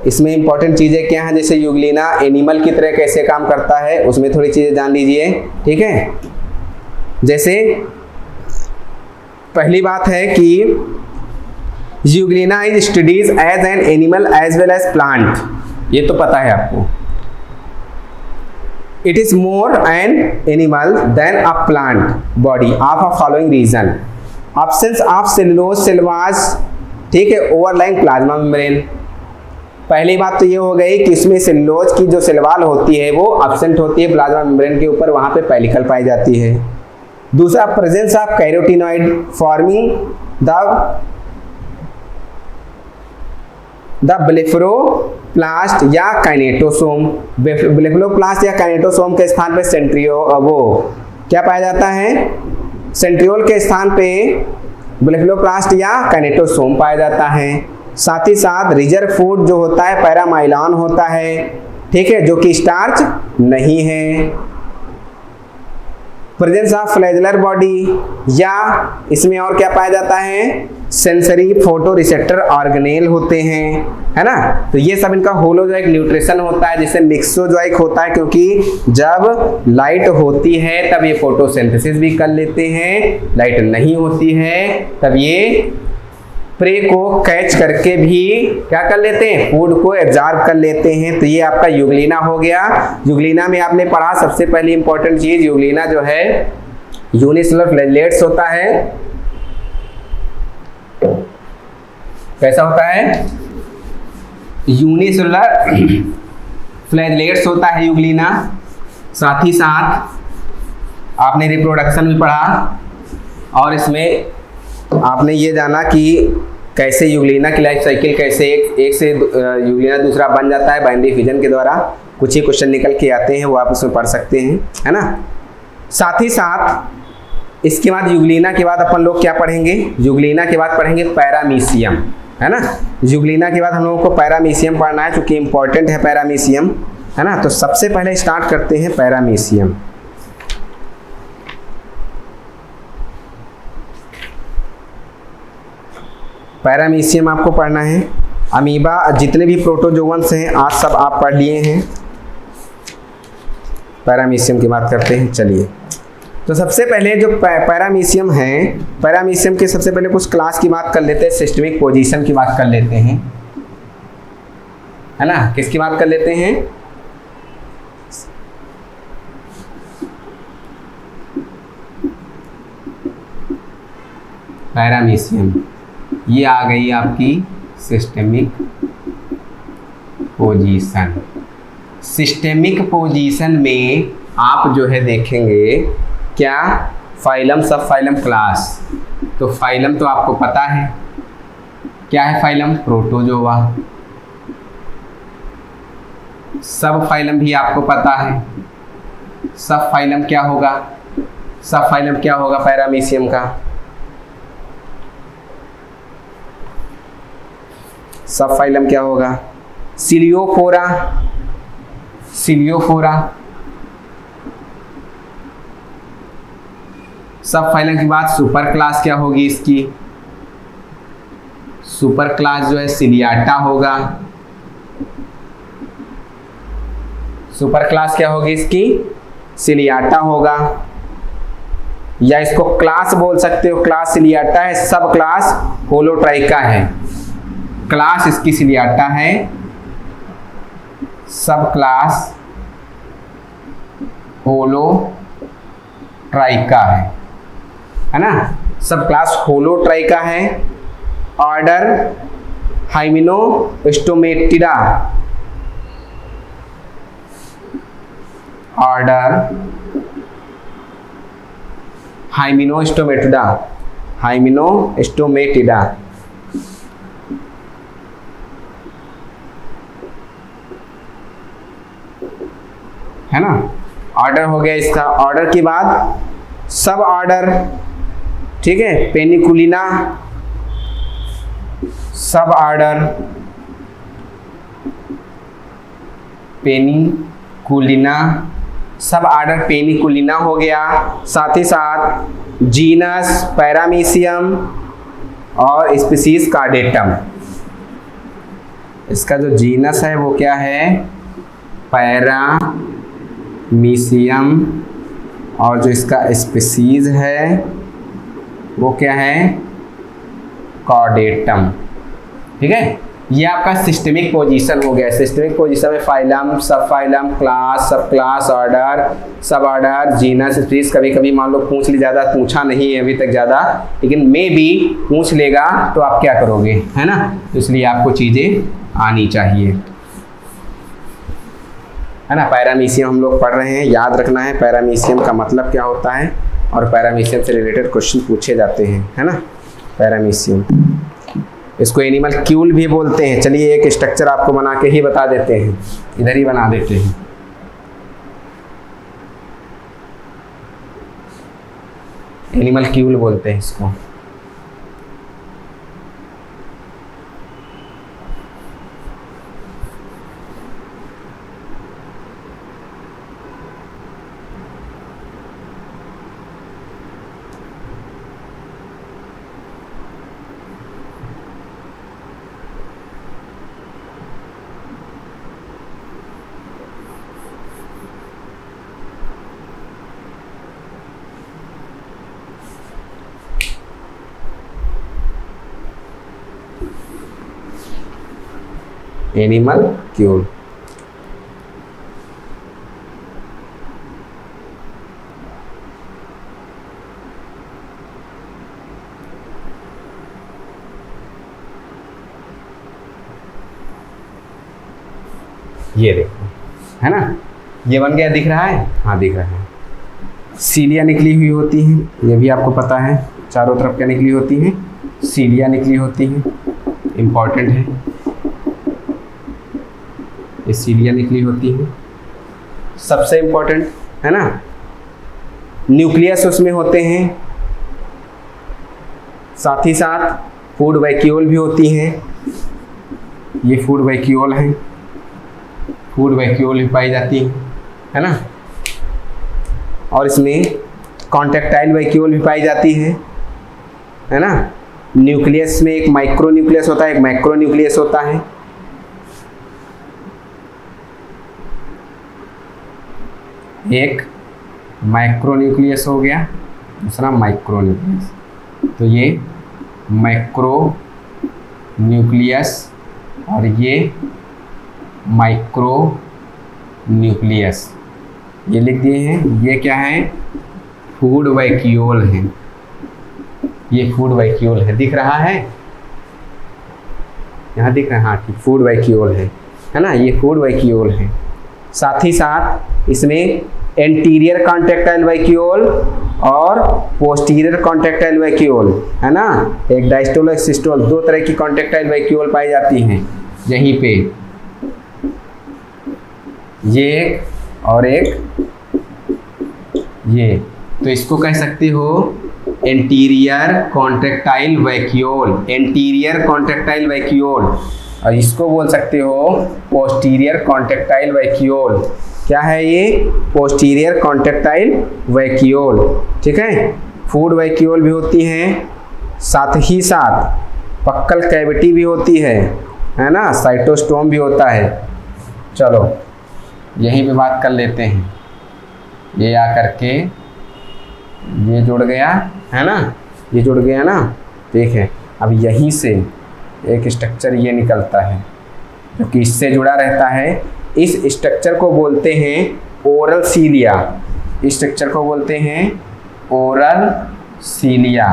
इसमें इम्पोर्टेंट चीज़ें क्या हैं, जैसे यूग्लिना एनिमल की तरह कैसे काम करता है उसमें थोड़ी चीज़ें जान लीजिए, ठीक है। जैसे पहली बात है कि euglena is studies as an animal as well as plant, ये तो पता है आपको, it is more an animal than a plant body of a following reason. Options of cellulose cell walls, ठीक है, ओवरलाइंग प्लाज्मा मेम्ब्रेन। पहली बात तो ये हो गई कि इसमें सेलुलोज की जो सेलवाल होती है वो एब्सेंट होती है प्लाज्मा मेम्ब्रेन के ऊपर, वहां पे पेलिकल पाई जाती है। दूसरा, presence of carotenoid forming the blepharoplast या काइनेटोसोम। ब्लेफरोप्लास्ट या काइनेटोसोम के स्थान पे वो क्या पाया जाता है, सेंट्रियोल के स्थान पे ब्लेफरोप्लास्ट या काइनेटोसोम पाया जाता है। साथ ही साथ रिजर्व फूड जो होता है पैरामाइलॉन होता है, ठीक है, जो कि स्टार्च नहीं है। प्रेजेंस ऑफ फ्लैजेलर बॉडी, या इसमें और क्या पाया जाता है, सेंसरी फोटो रिसेप्टर ऑर्गेनेल होते हैं, है ना। तो ये सब इनका होलोजोइक न्यूट्रिशन होता है, जिसे मिक्सोजोइक होता है, क्योंकि जब लाइट होती है तब ये फोटोसिंथेसिस भी कर लेते हैं, लाइट नहीं होती है तब ये प्रे को कैच करके भी क्या कर लेते हैं, फूड को एब्जॉर्ब कर लेते हैं। तो ये आपका यूग्लिना हो गया। यूग्लिना में आपने पढ़ा सबसे पहली इंपॉर्टेंट चीज, यूग्लिना जो है यूनिसेलुलर फ्लैजेलेट्स होता है। कैसा होता है, यूनिसेलुलर फ्लैजेलेट्स होता है यूग्लिना। साथ ही साथ आपने रिप्रोडक्शन भी पढ़ा, और इसमें आपने ये जाना कि कैसे यूग्लिना की लाइफ साइकिल, कैसे एक से यूग्लिना दूसरा बन जाता है बाइनरी फिजन के द्वारा। कुछ ही क्वेश्चन निकल के आते हैं, वो आप उसमें पढ़ सकते हैं, है ना। साथ ही साथ इसके बाद यूग्लिना के बाद अपन लोग क्या पढ़ेंगे, यूग्लिना के बाद पढ़ेंगे पैरामीशियम, है ना। यूग्लिना के बाद हम लोगों को पैरामीशियम पढ़ना है, क्योंकि इंपॉर्टेंट है पैरामीशियम, है ना। तो सबसे पहले स्टार्ट करते हैं पैरामीशियम। पैरामीशियम आपको पढ़ना है। अमीबा, जितने भी प्रोटोजोअन्स हैं आज सब आप पढ़ लिए हैं। पैरामीशियम की बात करते हैं, चलिए। तो सबसे पहले जो पैरामीशियम है, पैरामीशियम के सबसे पहले कुछ क्लास की बात कर लेते हैं, सिस्टमिक पोजीशन की बात कर लेते हैं, है ना। किसकी बात कर लेते हैं, पैरामीशियम। ये आ गई आपकी सिस्टमिक पोजीशन। सिस्टमिक पोजीशन में आप जो है देखेंगे क्या, फाइलम, सब फाइलम, क्लास। तो फाइलम तो आपको पता है क्या है, फाइलम प्रोटोजोआ। सब फाइलम भी आपको पता है। सब फाइलम क्या होगा, सब फाइलम क्या होगा पैरामीशियम का, सब फाइलम क्या होगा, सिलियोफोरा, सिलियोफोरा। सब फाइलम के बाद सुपर क्लास क्या होगी इसकी, सुपर क्लास जो है सिलियाटा होगा। सुपर क्लास क्या होगी इसकी, सिलियाटा होगा, या इसको क्लास बोल सकते हो, क्लास सिलियाटा है। सब क्लास होलोट्राइका है, क्लास इसकी सिलियाटा है, सब क्लास होलोट्राइका है ना। सब क्लास होलोट्राइका है। ऑर्डर हाइमेनोस्टोमेटिडा, ऑर्डर हाइमेनोस्टोमेटिडा, हाइमेनोस्टोमेटिडा, है ना। ऑर्डर हो गया इसका। ऑर्डर के बाद सब ऑर्डर, ठीक है, पेनिकुलिना, सब ऑर्डर पेनिकुलिना, सब ऑर्डर पेनिकुलिना हो गया। साथ ही साथ जीनस पैरामीशियम और स्पीसीज कार्डेटम। इसका जो जीनस है वो क्या है, पैरामीशियम, और जो इसका स्पीसीज है वो क्या है, कॉर्डेटम। ठीक है, ये आपका सिस्टमिक पोजीशन हो गया। सिस्टमिक पोजीशन में फाइलम, सब फाइलम, क्लास, सब क्लास, ऑर्डर, सब ऑर्डर, जीनस, स्पीसीज। कभी कभी मान लो पूछ ली, ज़्यादा पूछा नहीं है अभी तक ज़्यादा, लेकिन मे बी पूछ लेगा तो आप क्या करोगे, है ना। तो इसलिए आपको चीज़ें आनी चाहिए, है ना। पैरामीशियम हम लोग पढ़ रहे हैं, याद रखना है पैरामीशियम का मतलब क्या होता है और पैरामीशियम से रिलेटेड क्वेश्चन पूछे जाते हैं, है ना। पैरामीशियम, इसको एनिमल क्यूल भी बोलते हैं। चलिए एक स्ट्रक्चर आपको बना के ही बता देते हैं, इधर ही बना देते हैं। एनिमल क्यूल बोलते हैं इसको। एनिमल क्यूल। ये देखो, है ना, ये बन गया, दिख रहा है, हाँ दिख रहा है। सीलिया निकली हुई होती हैं, ये भी आपको पता है। चारों तरफ क्या निकली होती हैं, सीलिया निकली होती हैं, इम्पॉर्टेंट है। ये सीलिया निकली होती है, सबसे इम्पोर्टेंट, है ना। न्यूक्लियस उसमें होते हैं, साथ ही साथ फूड वैक्यूल भी होती हैं। ये फूड वैक्यूल हैं, फूड वैक्यूल भी पाई जाती है ना। और इसमें कॉन्टेक्टाइल वैक्यूल भी पाई जाती है ना। न्यूक्लियस में एक माइक्रो न्यूक्लियस होता है, एक मैक्रो न्यूक्लियस होता है। एक माइक्रो न्यूक्लियस हो गया, दूसरा माइक्रो न्यूक्लियस। तो ये मैक्रो न्यूक्लियस और ये माइक्रो न्यूक्लियस, ये लिख दिए हैं। ये क्या है, फूड वैक्यूल है। ये फूड वैक्यूल है, दिख रहा है, यहाँ दिख रहा है, हाँ, फूड वैक्यूल है ना। ये फूड वैक्यूल है। साथ ही साथ इसमें एंटीरियर कॉन्ट्रैक्टाइल वैक्यूल और पोस्टीरियर कॉन्ट्रैक्टाइल वैक्यूल, है ना। एक डायस्टोल, एक सिस्टोल, दो तरह की कॉन्ट्रैक्टाइल वैक्यूल पाई जाती हैं यहीं पे। ये एक और एक ये, तो इसको कह सकते हो anterior contractile vacuole, anterior contractile vacuole. और इसको बोल सकते हो पोस्टीरियर कॉन्ट्रैक्टाइल वैक्यूल। क्या है ये, पोस्टीरियर कॉन्ट्रैक्टाइल वैक्यूल, ठीक है। फूड वैक्यूल भी होती हैं, साथ ही साथ बक्कल कैविटी भी होती है ना। साइटोस्टोम भी होता है। चलो यहीं पे बात कर लेते हैं। ये आकर के ये जुड़ गया, है ना, ये जुड़ गया ना, ठीक है। अब यहीं से एक स्ट्रक्चर ये निकलता है जो कि इससे जुड़ा रहता है। इस स्ट्रक्चर को बोलते हैं ओरल सीलिया। इस स्ट्रक्चर को बोलते हैं ओरल सीलिया।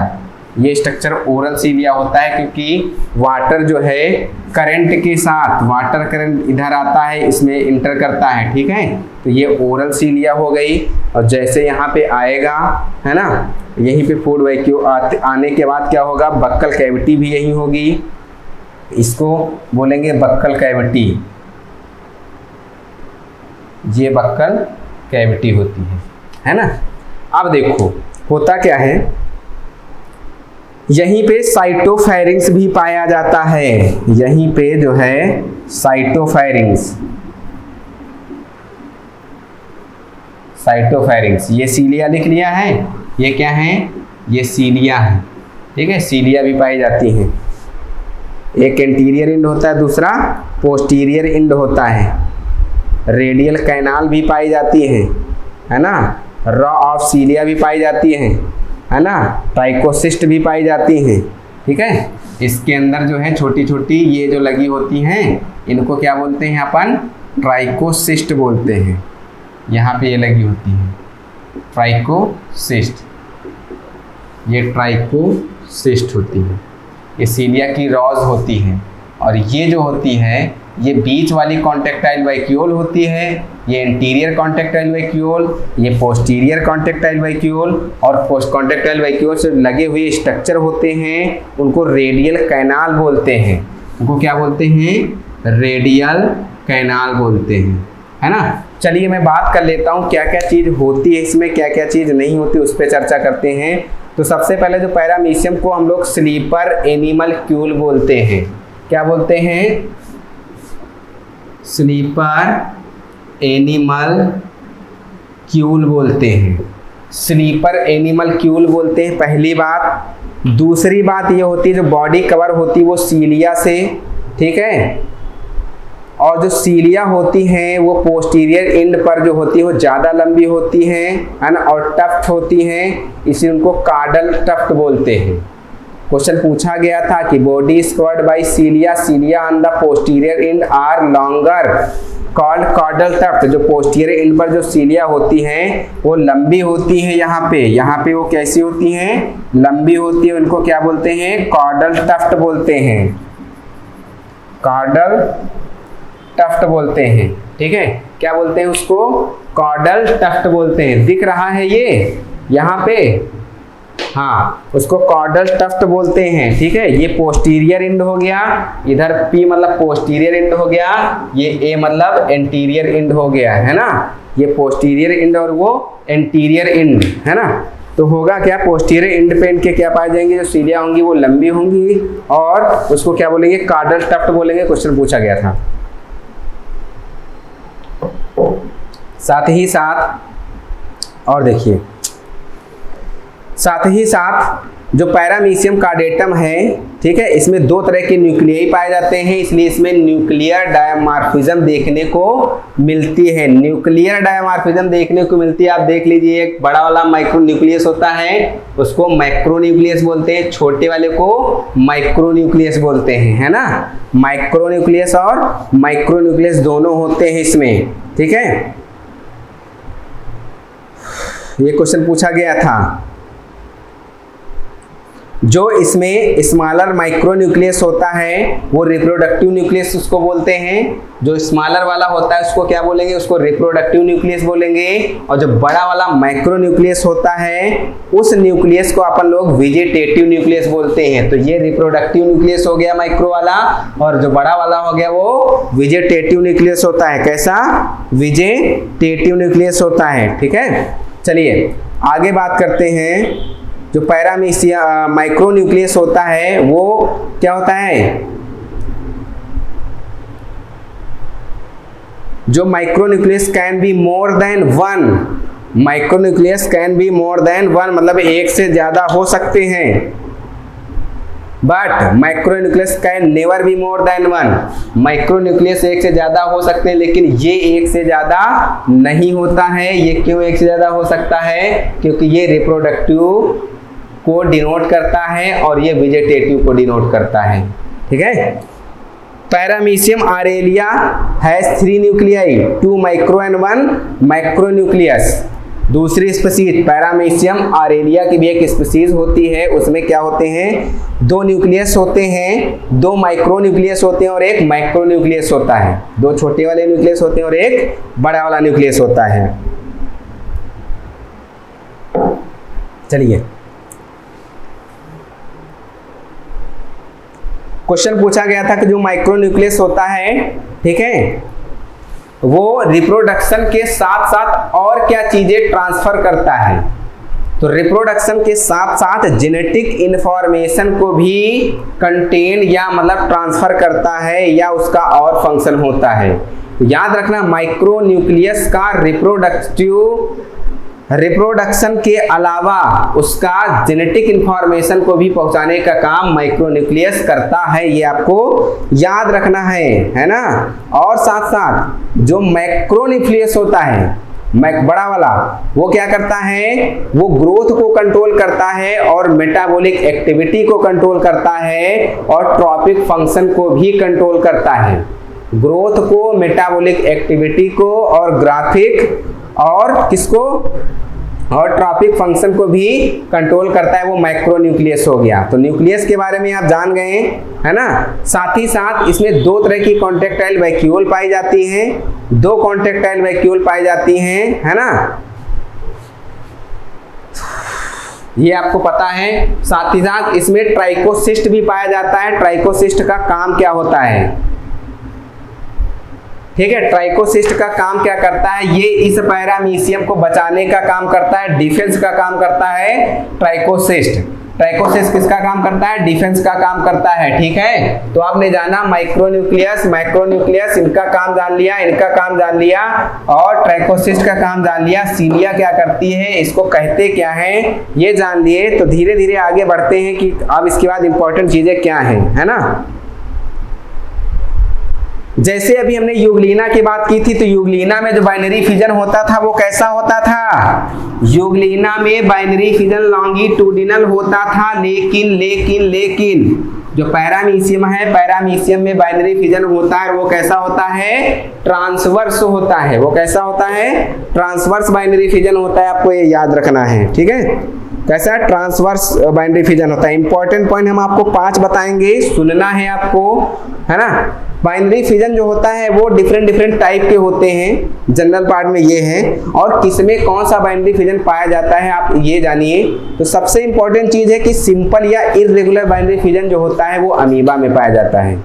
ये स्ट्रक्चर ओरल सीलिया होता है क्योंकि वाटर जो है करंट के साथ, वाटर करंट इधर आता है, इसमें इंटर करता है, ठीक है। तो ये ओरल सीलिया हो गई। और जैसे यहाँ पे आएगा, है ना, यहीं पे फूड वैक्यूल आने के बाद क्या होगा, बक्कल कैविटी भी यही होगी। इसको बोलेंगे बक्कल कैविटी। ये बक्कल कैविटी होती है ना। अब देखो होता क्या है, यहीं पे साइटोफेरिंग्स भी पाया जाता है। यहीं पे जो है साइटोफेरिंग्स, साइटोफेरिंग्स, ये सीलिया लिख लिया है। ये क्या है, ये सीलिया है, ठीक है। सीलिया भी पाई जाती हैं। एक एंटीरियर इंड होता है, दूसरा पोस्टीरियर इंड होता है। रेडियल कैनाल भी पाई जाती है ना। रॉ ऑफ सीलिया भी पाई जाती है ना। ट्राइकोसिस्ट भी पाई जाती हैं, ठीक है। इसके अंदर जो है छोटी छोटी ये जो लगी होती हैं इनको क्या बोलते हैं अपन, ट्राइकोसिस्ट बोलते हैं। यहाँ पे ये लगी होती है ट्राइकोसिस्ट, ये ट्राइकोसिस्ट होती है, ये सीलिया की रॉज होती है। और ये जो होती है ये बीच वाली कॉन्ट्रैक्टाइल वैक्यूल होती है, ये इंटीरियर कॉन्ट्रैक्टाइल वैक्यूल, ये पोस्टीरियर कॉन्ट्रैक्टाइल वैक्यूल। और पोस्ट कॉन्ट्रैक्टाइल वैक्यूल से लगे हुए स्ट्रक्चर होते हैं उनको रेडियल कैनाल बोलते हैं। उनको क्या बोलते हैं, रेडियल कैनाल बोलते हैं, है ना। चलिए मैं बात कर लेता हूँ क्या क्या चीज़ होती है इसमें, क्या क्या चीज़ नहीं होती, उस पर चर्चा करते हैं। तो सबसे पहले जो पैरामीशियम को हम लोग स्लीपर एनिमल क्यूल बोलते हैं। क्या बोलते हैं, स्लीपर एनिमल क्यूल बोलते हैं, स्लीपर एनिमल क्यूल बोलते हैं, पहली बात। दूसरी बात ये होती है जो बॉडी कवर होती है वो सीलिया से, ठीक है। और जो सीलिया होती हैं वो पोस्टीरियर एंड पर जो होती है वो ज़्यादा लंबी होती हैं, है ना, और टफ्ट होती हैं, इसी उनको कार्डल टफ्ट बोलते हैं। क्वेश्चन पूछा गया था कि body is covered by cilia, cilia on the posterior end are longer called caudal tuft. जो पोस्टीरियर एंड पर जो सीलिया होती हैं वो लंबी होती हैं, यहाँ पे वो कैसी होती हैं, लंबी होती है, उनको क्या बोलते हैं, कॉर्डल टफ्ट बोलते हैं, कॉर्डल टफ्ट बोलते हैं, ठीक है। क्या बोलते हैं उसको, कॉर्डल टफ्ट बोलते हैं। दिख रहा है ये यहाँ पे, हाँ, उसको कॉर्डल टफ्ट बोलते हैं, ठीक है। ये पोस्टीरियर एंड हो गया, इधर P मतलब पोस्टीरियर एंड हो गया, ये A मतलब एंटीरियर एंड हो गया, है ना। ये पोस्टीरियर एंड और वो एंटीरियर एंड, है ना। तो होगा क्या, पोस्टीरियर एंड पे इनके क्या पाए जाएंगे, जो सीलिया होंगी वो लंबी होंगी और उसको क्या बोलेंगे, कॉर्डल टफ्ट बोलेंगे। क्वेश्चन पूछा गया था। साथ ही साथ और देखिए, साथ ही साथ जो पैरामीशियम कार्डेटम है, ठीक है, इसमें दो तरह के न्यूक्लियाई पाए जाते हैं, इसलिए इसमें न्यूक्लियर डायमॉर्फिज्म देखने को मिलती है। न्यूक्लियर डायमॉर्फिज्म देखने को मिलती है, आप देख लीजिए, एक बड़ा वाला माइक्रो न्यूक्लियस होता है उसको माइक्रो न्यूक्लियस बोलते हैं, छोटे वाले को माइक्रो न्यूक्लियस बोलते हैं, है ना। माइक्रो न्यूक्लियस और माइक्रो न्यूक्लियस दोनों होते हैं इसमें, ठीक है। ये क्वेश्चन पूछा गया था। जो इसमें स्मॉलर माइक्रो न्यूक्लियस होता है वो रिप्रोडक्टिव न्यूक्लियस उसको बोलते हैं। जो स्मॉलर वाला होता है उसको क्या बोलेंगे, उसको रिप्रोडक्टिव न्यूक्लियस बोलेंगे। और जो बड़ा वाला माइक्रो न्यूक्लियस होता है उस न्यूक्लियस को अपन लोग वेजिटेटिव न्यूक्लियस बोलते हैं। तो ये रिप्रोडक्टिव न्यूक्लियस हो गया माइक्रो वाला, और जो बड़ा वाला हो गया वो वेजिटेटिव न्यूक्लियस होता है। कैसा, वेजिटेटिव न्यूक्लियस होता है, ठीक है। चलिए आगे बात करते हैं। जो पैरामीशियम माइक्रो न्यूक्लियस होता है वो क्या होता है, जो micro nucleus can be more than one, micro nucleus can be more than one मतलब एक से ज्यादा हो सकते हैं, but micro nucleus can never be more than one. Micro nucleus एक से ज्यादा हो सकते हैं लेकिन ये एक से ज्यादा नहीं होता है। ये क्यों एक से ज्यादा हो सकता है, क्योंकि ये रिप्रोडक्टिव को डिनोट करता है और ये वेजिटेटिव को डिनोट करता है, ठीक है। Paramecium aurelia has 3 nuclei, 2 micro and 1 macro nucleus. दूसरी स्पीशीज पैरामीशियम आरेलिया की भी एक स्पीशीज होती है, उसमें क्या होते हैं, 2 न्यूक्लियस होते हैं, 2 माइक्रो न्यूक्लियस होते हैं और 1 मैक्रो न्यूक्लियस होता है। 2 छोटे वाले न्यूक्लियस होते हैं और 1 बड़ा वाला न्यूक्लियस होता है। चलिए क्वेश्चन पूछा गया था कि जो माइक्रो न्यूक्लियस होता है, ठीक है, वो रिप्रोडक्शन के साथ साथ और क्या चीजें ट्रांसफर करता है। तो रिप्रोडक्शन के साथ साथ जेनेटिक इंफॉर्मेशन को भी कंटेन या मतलब ट्रांसफर करता है या उसका और फंक्शन होता है। तो याद रखना माइक्रो न्यूक्लियस का रिप्रोडक्शन के अलावा उसका जेनेटिक इंफॉर्मेशन को भी पहुंचाने का काम माइक्रो न्यूक्लियस करता है, ये आपको याद रखना है ना। और साथ साथ जो मैक्रो न्यूक्लियस होता है, बड़ा वाला, वो क्या करता है, वो ग्रोथ को कंट्रोल करता है और मेटाबॉलिक एक्टिविटी को कंट्रोल करता है और ट्रॉपिक फंक्शन को भी कंट्रोल करता है। ग्रोथ को, मेटाबॉलिक एक्टिविटी को और ग्राफिक और किसको, और ट्रॉपिक फंक्शन को भी कंट्रोल करता है, वो माइक्रोन्यूक्लियस हो गया। तो न्यूक्लियस के बारे में आप जान गए, है ना। साथ ही साथ इसमें दो तरह की कॉन्ट्रैक्टाइल वैक्यूल पाई जाती हैं, दो कॉन्ट्रैक्टाइल वैक्यूल पाई जाती हैं, है ना, ये आपको पता है। साथ ही साथ इसमें ट्राइकोसिस्ट भी पाया जाता है। ट्राइकोसिस्ट का काम क्या होता है, ठीक है, ट्राइकोसिस्ट का काम क्या करता है, ये इस पैरामीशियम को बचाने का काम करता है, डिफेंस का काम करता है ट्राइकोसिस्ट। ट्राइकोसिस्ट किसका काम करता है, डिफेंस का काम करता है, ठीक है। तो आपने जाना माइक्रोन्यूक्लियस, मैक्रोन्यूक्लियस, इनका काम जान लिया, इनका काम जान लिया और ट्राइकोसिस्ट का काम जान लिया। सीलिया क्या करती है, इसको कहते क्या है, ये जान लिए। तो धीरे धीरे आगे बढ़ते हैं कि अब इसके बाद इंपॉर्टेंट चीजें क्या हैं, है ना। जैसे अभी हमने यूग्लिना की बात की थी, तो यूग्लिना में जो बाइनरी फिजन होता था वो कैसा होता था, यूग्लिना में बाइनरी फिजन लॉन्गिट्यूडिनल होता था, लेकिन जो पैरामीशियम है, पैरामीशियम में बाइनरी फिजन होता है, वो कैसा होता है, ट्रांसवर्स होता है। वो कैसा होता है, ट्रांसवर्स बाइनरी फिजन होता है, आपको ये याद रखना है, ठीक है। कैसा, ट्रांसवर्स बाइनरी फिजन होता है। इंपॉर्टेंट पॉइंट हम आपको 5 बताएंगे, सुनना है आपको, है ना। बाइनरी फिजन जो होता है वो डिफरेंट टाइप के होते हैं, जनरल पार्ट में ये है, और किसमें कौन सा बाइनरी फिजन पाया जाता है आप ये जानिए। तो सबसे इंपॉर्टेंट चीज है कि सिंपल या इर्रेगुलर बाइनरी फिजन जो होता है वो अमीबा में पाया जाता है।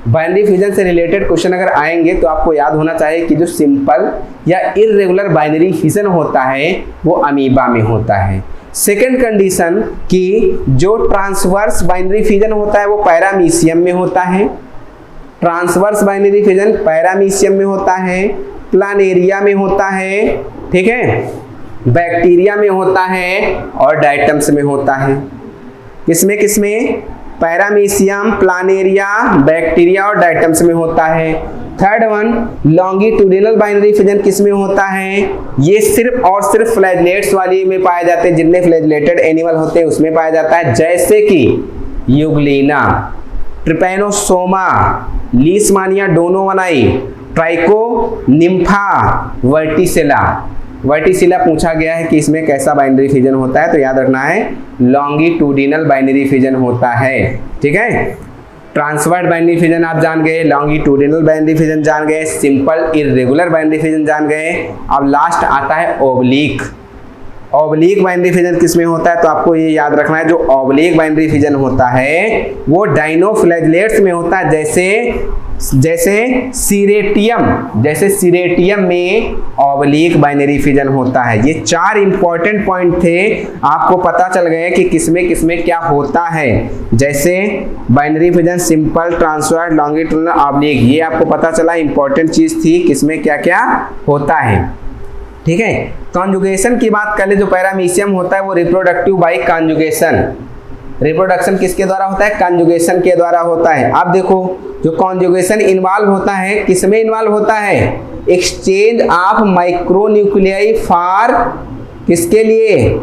बाइनरी फिजन से रिलेटेड क्वेश्चन अगर आएंगे तो आपको याद होना चाहिए कि जो सिंपल या इर्रेगुलर बाइनरी फिजन होता है वो अमीबा में होता है। सेकेंड कंडीशन कि जो ट्रांसवर्स बाइनरी फिजन होता है वो पैरामीशियम में होता है। ट्रांसवर्स बाइनरी फिजन पैरामीशियम में होता है, प्लानेरिया में होता है, ठीक है, बैक्टीरिया में होता है और डायटम्स में होता है। किसमें पैरामीशियम, प्लानेरिया, बैक्टीरिया और डायटम्स में होता है। Third one, longitudinal binary fission किसमें होता है, ये सिर्फ और सिर्फ फ्लैजलेट्स वाली में पाए जाते हैं, जिनमें फ्लैजलेटेड एनिमल होते हैं उसमें पाया जाता है, जैसे कि यूग्लिना, ट्रिपैनोसोमा, लीशमानिया डोनोवनाई, ट्राइको, निम्फा, वर्टिसिला। वर्टिसिला पूछा गया है कि इसमें कैसा बाइनरी फिजन होता है, तो याद रखना है लॉन्गिट्यूडिनल बाइनरी फिजन होता है, ठीक है। ट्रांसवर्स बाइनरी फिजन आप जान गए, लॉन्गिट्यूडिनल बाइनरी फिजन जान गए, सिंपल इर्रेगुलर बाइनरी फिजन जान गए। अब लास्ट आता है ओब्लिक। ऑब्लिक बाइनरी फिजन किसमें होता है, तो आपको ये याद रखना है, जो ऑब्लिक बाइनरी फिजन होता है वो डाइनोफ्लैजलेट्स में होता है, जैसे सीरेटियम में ऑब्लिक बाइनरी फिजन होता है। ये 4 इंपॉर्टेंट पॉइंट थे, आपको पता चल गए कि किसमें क्या होता है। जैसे binary fission, simple, transverse, longitudinal, oblique, ये आपको पता चला इंपॉर्टेंट चीज थी किसमें क्या क्या होता है, ठीक है। कॉन्जुगेशन की बात कर ले, जो पैरामीशियम होता है वो रिप्रोडक्टिव बाई कॉन्जुगेशन। रिप्रोडक्शन किसके द्वारा होता है, कॉन्जुगेशन के द्वारा होता है। आप देखो जो कॉन्जुगेशन इन्वॉल्व होता है, किसमें इन्वॉल्व होता है, एक्सचेंज ऑफ माइक्रोन्यूक्लियाई फॉर, किसके लिए,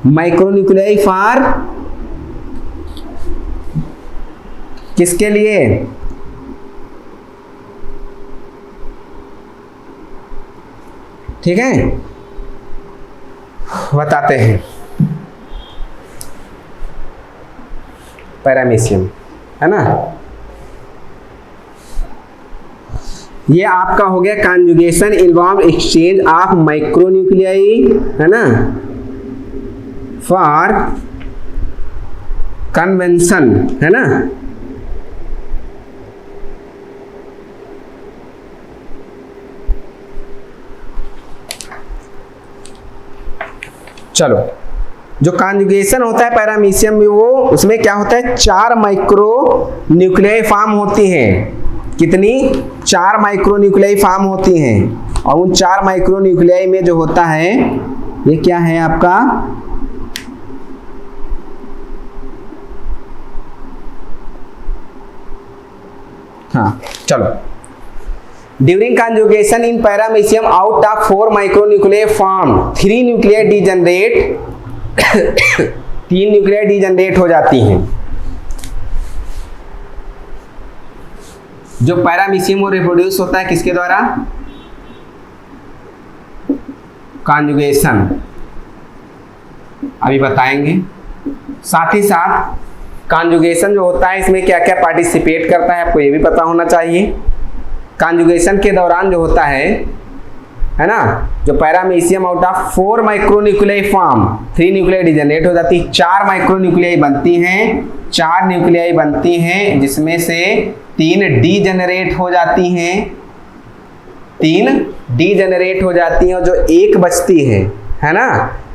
माइक्रोन्यूक्लियाई फॉर, किसके लिए, ठीक है, बताते हैं। पैरामीशियम, है ना, ये आपका हो गया conjugation involve exchange of micronuclei, है ना, फॉर कन्वेंशन, है ना। चलो, जो कॉन्जुगेशन होता है पैरामीशियम में, वो उसमें क्या होता है, 4 माइक्रो न्यूक्लियाई फॉर्म होती हैं। कितनी, 4 माइक्रो न्यूक्लियाई फॉर्म होती हैं, और उन 4 माइक्रो न्यूक्लियाई में जो होता है ये क्या है आपका, हाँ चलो, during conjugation in paramecium out of 4 micronuclei form 3 nuclei degenerate 3 nuclei degenerate हो जाती हैं। जो पैरामीशियम वो रिप्रोड्यूस होता है किसके द्वारा? कॉन्जुगेशन, अभी बताएंगे। साथ ही साथ कॉन्जुगेशन जो होता है इसमें क्या क्या पार्टिसिपेट करता है आपको ये भी पता होना चाहिए। कॉन्जुगेशन के दौरान जो होता है ना, जो paramecium out of 4 micronuclei form 3 nuclei degenerate हो जाती है, 4 माइक्रोन्यूक्लियाई बनती हैं, 4 न्यूक्लियाई बनती हैं जिसमें से 3 डीजनरेट हो जाती हैं, 3 डीजनरेट हो जाती हैं और जो एक बचती है ना,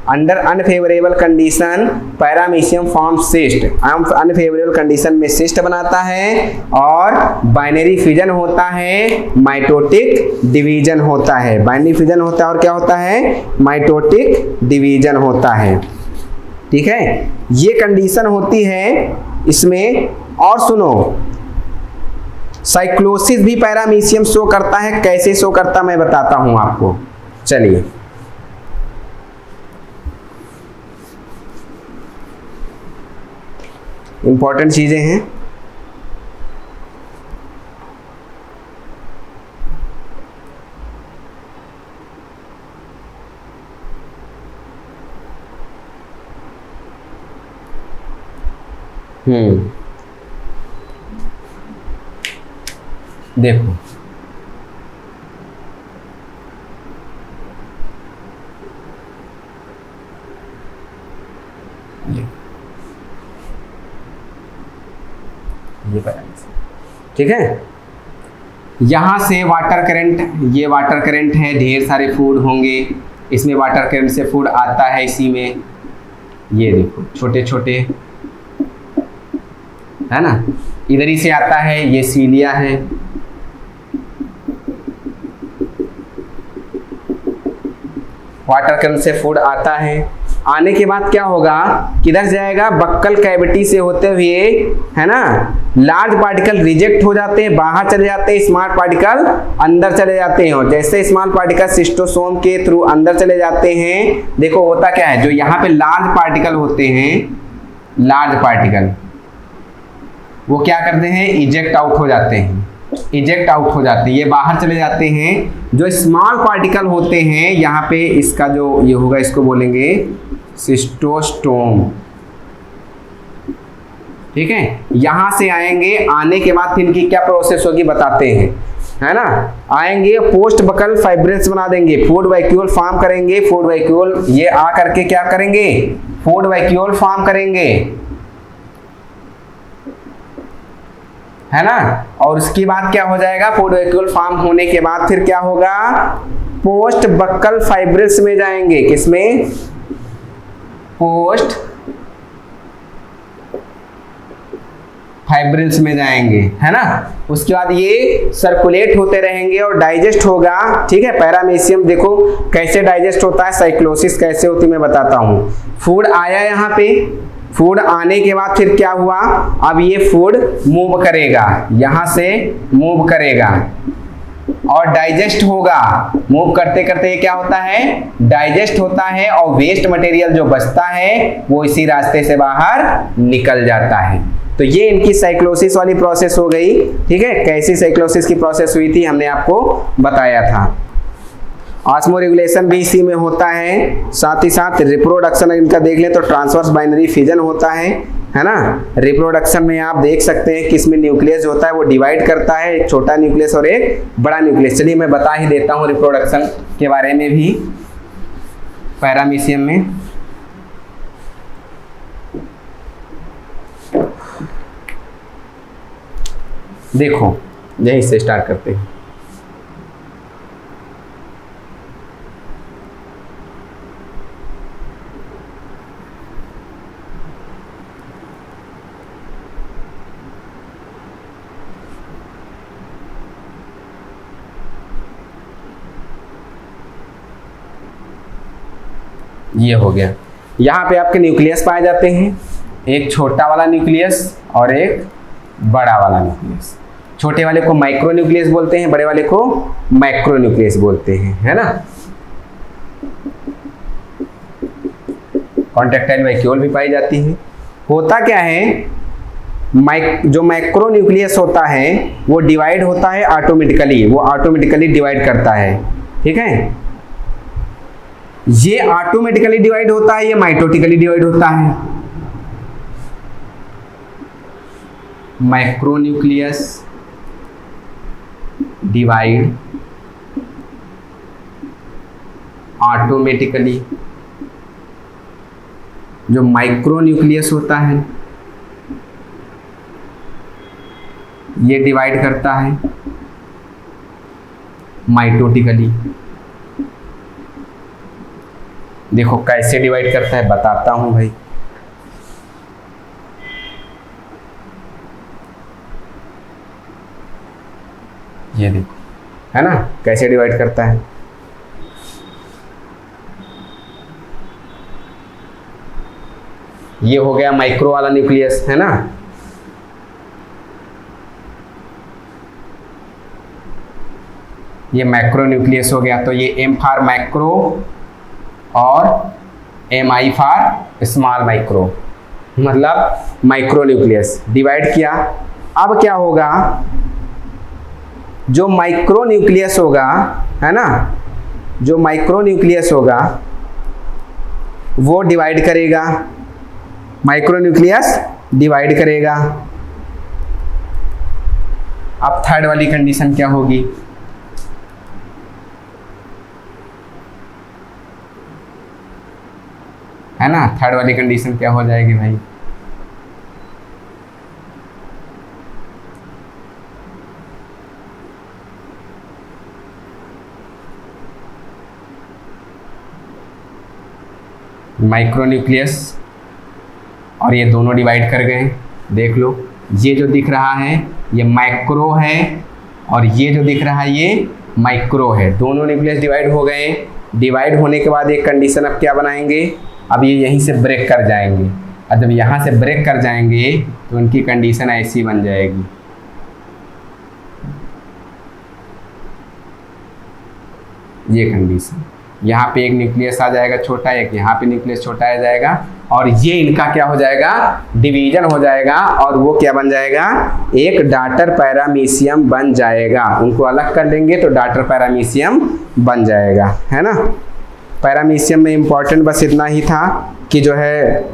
under unfavourable condition paramecium form cyst, unfavourable condition में सिस्ट बनाता है और बाइनरी फिजन होता है, माइटोटिक डिवीजन होता है। बाइनरी फिजन होता है और क्या होता है? माइटोटिक डिवीजन होता है। ठीक है, ये कंडीशन होती है इसमें। और सुनो, साइक्लोसिस भी पैरामीशियम शो करता है। कैसे शो करता मैं बताता हूं आपको, चलिए। इंपॉर्टेंट चीजें हैं। देखो, ये ठीक है। यहां से वाटर करंट, ये वाटर करंट है, ढेर सारे फूड होंगे इसमें, वाटर करंट से फूड आता है इसी में। ये देखो छोटे छोटे है ना, इधर ही से आता है, ये सीलिया है। वाटर करंट से फूड आता है, आने के बाद क्या होगा, किधर जाएगा? बक्कल कैविटी से होते हुए, है ना, लार्ज पार्टिकल रिजेक्ट हो जाते हैं, बाहर चले जाते हैं, स्मॉल पार्टिकल अंदर चले जाते हैं। और जैसे स्मॉल पार्टिकल सिस्टोसोम के थ्रू अंदर चले जाते हैं, देखो होता क्या है, जो यहाँ पे लार्ज पार्टिकल होते हैं, लार्ज पार्टिकल वो क्या करते हैं? इजेक्ट आउट हो जाते हैं, इजेक्ट आउट हो जाते हैं, ये बाहर चले जाते हैं। जो स्मॉल पार्टिकल होते हैं यहाँ पे, इसका जो ये होगा इसको बोलेंगे सिस्टोस्टोम। ठीक है, यहां से आएंगे, आने के बाद इनकी क्या प्रोसेस होगी बताते हैं, है ना। आएंगे, पोस्ट बकल फाइब्रिल्स बना देंगे, फूड वैक्यूल फॉर्म करेंगे, फूड वैक्यूल ये आ करके क्या करेंगे? फूड वैक्यूल फॉर्म करेंगे, है ना। और उसके बाद क्या हो जाएगा? फूड वैक्यूल फॉर्म होने के बाद फिर क्या होगा? पोस्ट बक्कल फाइब्रिल्स में जाएंगे। किसमें? पोस्ट फाइब्रिल्स में जाएंगे, है ना। उसके बाद ये सर्कुलेट होते रहेंगे और डाइजेस्ट होगा। ठीक है, पैरामीशियम देखो कैसे डाइजेस्ट होता है, साइक्लोसिस कैसे होती है मैं बताता हूं। फूड आया यहाँ पे, फूड आने के बाद फिर क्या हुआ? अब ये फूड मूव करेगा, यहां से मूव करेगा और डाइजेस्ट होगा। मूव करते करते ये क्या होता है? डाइजेस्ट होता है और वेस्ट मटेरियल जो बचता है वो इसी रास्ते से बाहर निकल जाता है। तो ये इनकी साइक्लोसिस वाली प्रोसेस हो गई। ठीक है, कैसी साइक्लोसिस की प्रोसेस हुई थी हमने आपको बताया था। ऑस्मोरेगुलेशन भी इसी में होता है। साथ ही साथ रिप्रोडक्शन इनका देख ले तो ट्रांसवर्स बाइनरी फिजन होता है ना। रिप्रोडक्शन में आप देख सकते हैं कि इसमें न्यूक्लियस होता है वो डिवाइड करता है, एक छोटा न्यूक्लियस और एक बड़ा न्यूक्लियस। चलिए मैं बता ही देता हूँ रिप्रोडक्शन के बारे में भी पैरामीशियम में। देखो यहीं से स्टार्ट करते हैं। ये हो गया। यहाँ पे आपके न्यूक्लियस पाए जाते हैं, एक छोटा वाला न्यूक्लियस और एक बड़ा वाला न्यूक्लियस। छोटे वाले को माइक्रो न्यूक्लियस बोलते हैं, बड़े वाले को मैक्रो न्यूक्लियस बोलते हैं, है ना। कॉन्ट्रैक्टाइल वैक्यूल भी पाई जाती है। होता क्या है, जो मैक्रो न्यूक्लियस होता है वो डिवाइड होता है ऑटोमेटिकली, वो ऑटोमेटिकली डिवाइड करता है, ठीक है। ये ऑटोमेटिकली डिवाइड होता है, ये माइटोटिकली डिवाइड होता है। मैक्रो न्यूक्लियस डिवाइड ऑटोमेटिकली, जो माइक्रो न्यूक्लियस होता है ये डिवाइड करता है माइटोटिकली। देखो कैसे डिवाइड करता है बताता हूं भाई। ये देखो, है ना, कैसे डिवाइड करता है। ये हो गया माइक्रो वाला न्यूक्लियस, है ना। ये मैक्रो न्यूक्लियस हो गया, तो ये M फॉर मैक्रो और MI फॉर स्मॉल माइक्रो, मतलब माइक्रो न्यूक्लियस डिवाइड किया। अब क्या होगा, जो माइक्रो न्यूक्लियस होगा, है ना, जो माइक्रो न्यूक्लियस होगा वो डिवाइड करेगा, माइक्रो न्यूक्लियस डिवाइड करेगा। अब थर्ड वाली कंडीशन क्या होगी, है ना, थर्ड वाली कंडीशन क्या हो जाएगी भाई, माइक्रो न्यूक्लियस और ये दोनों डिवाइड कर गए। देख लो, ये जो दिख रहा है ये मैक्रो है और ये जो दिख रहा है ये माइक्रो है, दोनों न्यूक्लियस डिवाइड हो गए। डिवाइड होने के बाद एक कंडीशन अब क्या बनाएंगे, अब ये यहीं से ब्रेक कर जाएंगे, और जब यहाँ से ब्रेक कर जाएंगे तो उनकी कंडीशन ऐसी बन जाएगी। ये कंडीशन, यहाँ पे एक न्यूक्लियस आ जाएगा छोटा, एक यहाँ पे न्यूक्लियस छोटा आ जाएगा, और ये इनका क्या हो जाएगा, डिवीजन हो जाएगा, और वो क्या बन जाएगा, एक डाटर पैरामीशियम बन जाएगा। उनको अलग कर लेंगे तो डाटर पैरामीशियम बन जाएगा, है ना। पैरामीशियम में इंपॉर्टेंट बस इतना ही था कि जो है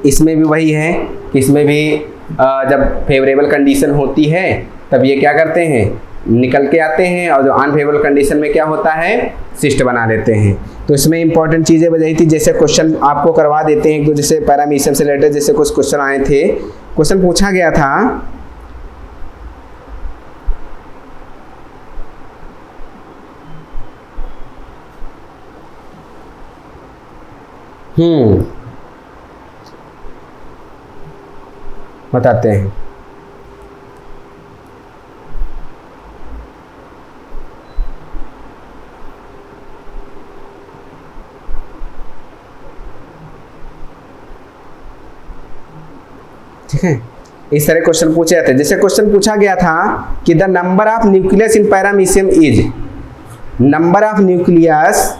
इसमें भी वही है कि इसमें भी जब फेवरेबल कंडीशन होती है तब ये क्या करते हैं, निकल के आते हैं, और जो अनफेवरेबल कंडीशन में क्या होता है, सिस्ट बना लेते हैं। तो इसमें इंपॉर्टेंट चीज़ें बताई थी, जैसे क्वेश्चन आपको करवा देते हैं, जैसे पैरामीशियम से रिलेटेड जैसे कुछ क्वेश्चन आए थे। क्वेश्चन पूछा गया था बताते हैं। ठीक है, इस तरह क्वेश्चन पूछे जाते हैं। जैसे क्वेश्चन पूछा गया था कि the number of nucleus in paramecium is, number of nucleus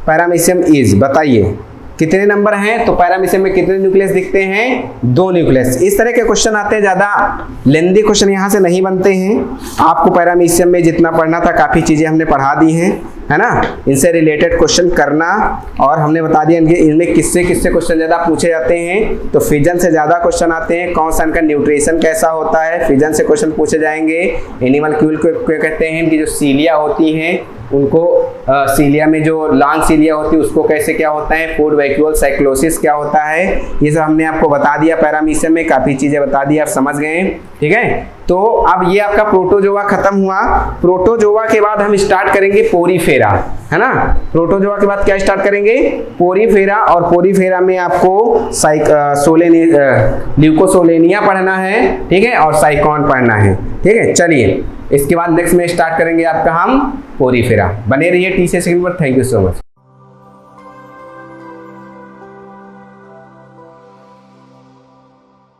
paramecium is, बताइए कितने नंबर हैं। तो पैरामीशियम में कितने न्यूक्लियस दिखते हैं, 2 न्यूक्लियस। इस तरह के क्वेश्चन आते हैं, ज़्यादा लेंदी क्वेश्चन यहाँ से नहीं बनते हैं। आपको पैरामीशियम में जितना पढ़ना था काफ़ी चीज़ें हमने पढ़ा दी हैं, है ना। इनसे रिलेटेड क्वेश्चन करना, और हमने बता दिया इनमें किससे किससे क्वेश्चन ज़्यादा पूछे जाते हैं। तो फिजन से ज़्यादा क्वेश्चन आते हैं, कौन सा इनका न्यूट्रिशन कैसा होता है, फिजन से क्वेश्चन पूछे जाएंगे। एनिमल्क्यूल को कहते हैं, इनकी जो सीलिया होती हैं उनको, सीलिया में जो लॉन्ग सीलिया होती है उसको कैसे क्या होता है, फूड वैक्यूल साइक्लोसिस क्या होता है, ये सब हमने आपको बता दिया। पैरामीशियम में काफ़ी चीज़ें बता दी, आप समझ गए, ठीक है। तो अब ये आपका प्रोटोजोआ खत्म हुआ। प्रोटोजोआ के बाद हम स्टार्ट करेंगे पोरीफेरा, है ना। प्रोटोजोआ के बाद क्या स्टार्ट करेंगे, पोरीफेरा, और पोरीफेरा में आपको ल्यूकोसोलेनिया पढ़ना है, ठीक है, और साइकॉन पढ़ना है, ठीक है। चलिए, इसके बाद नेक्स्ट में स्टार्ट करेंगे आपका हम पोरीफेरा। बने रहिए टी से सेकंड पर। Thank you so much.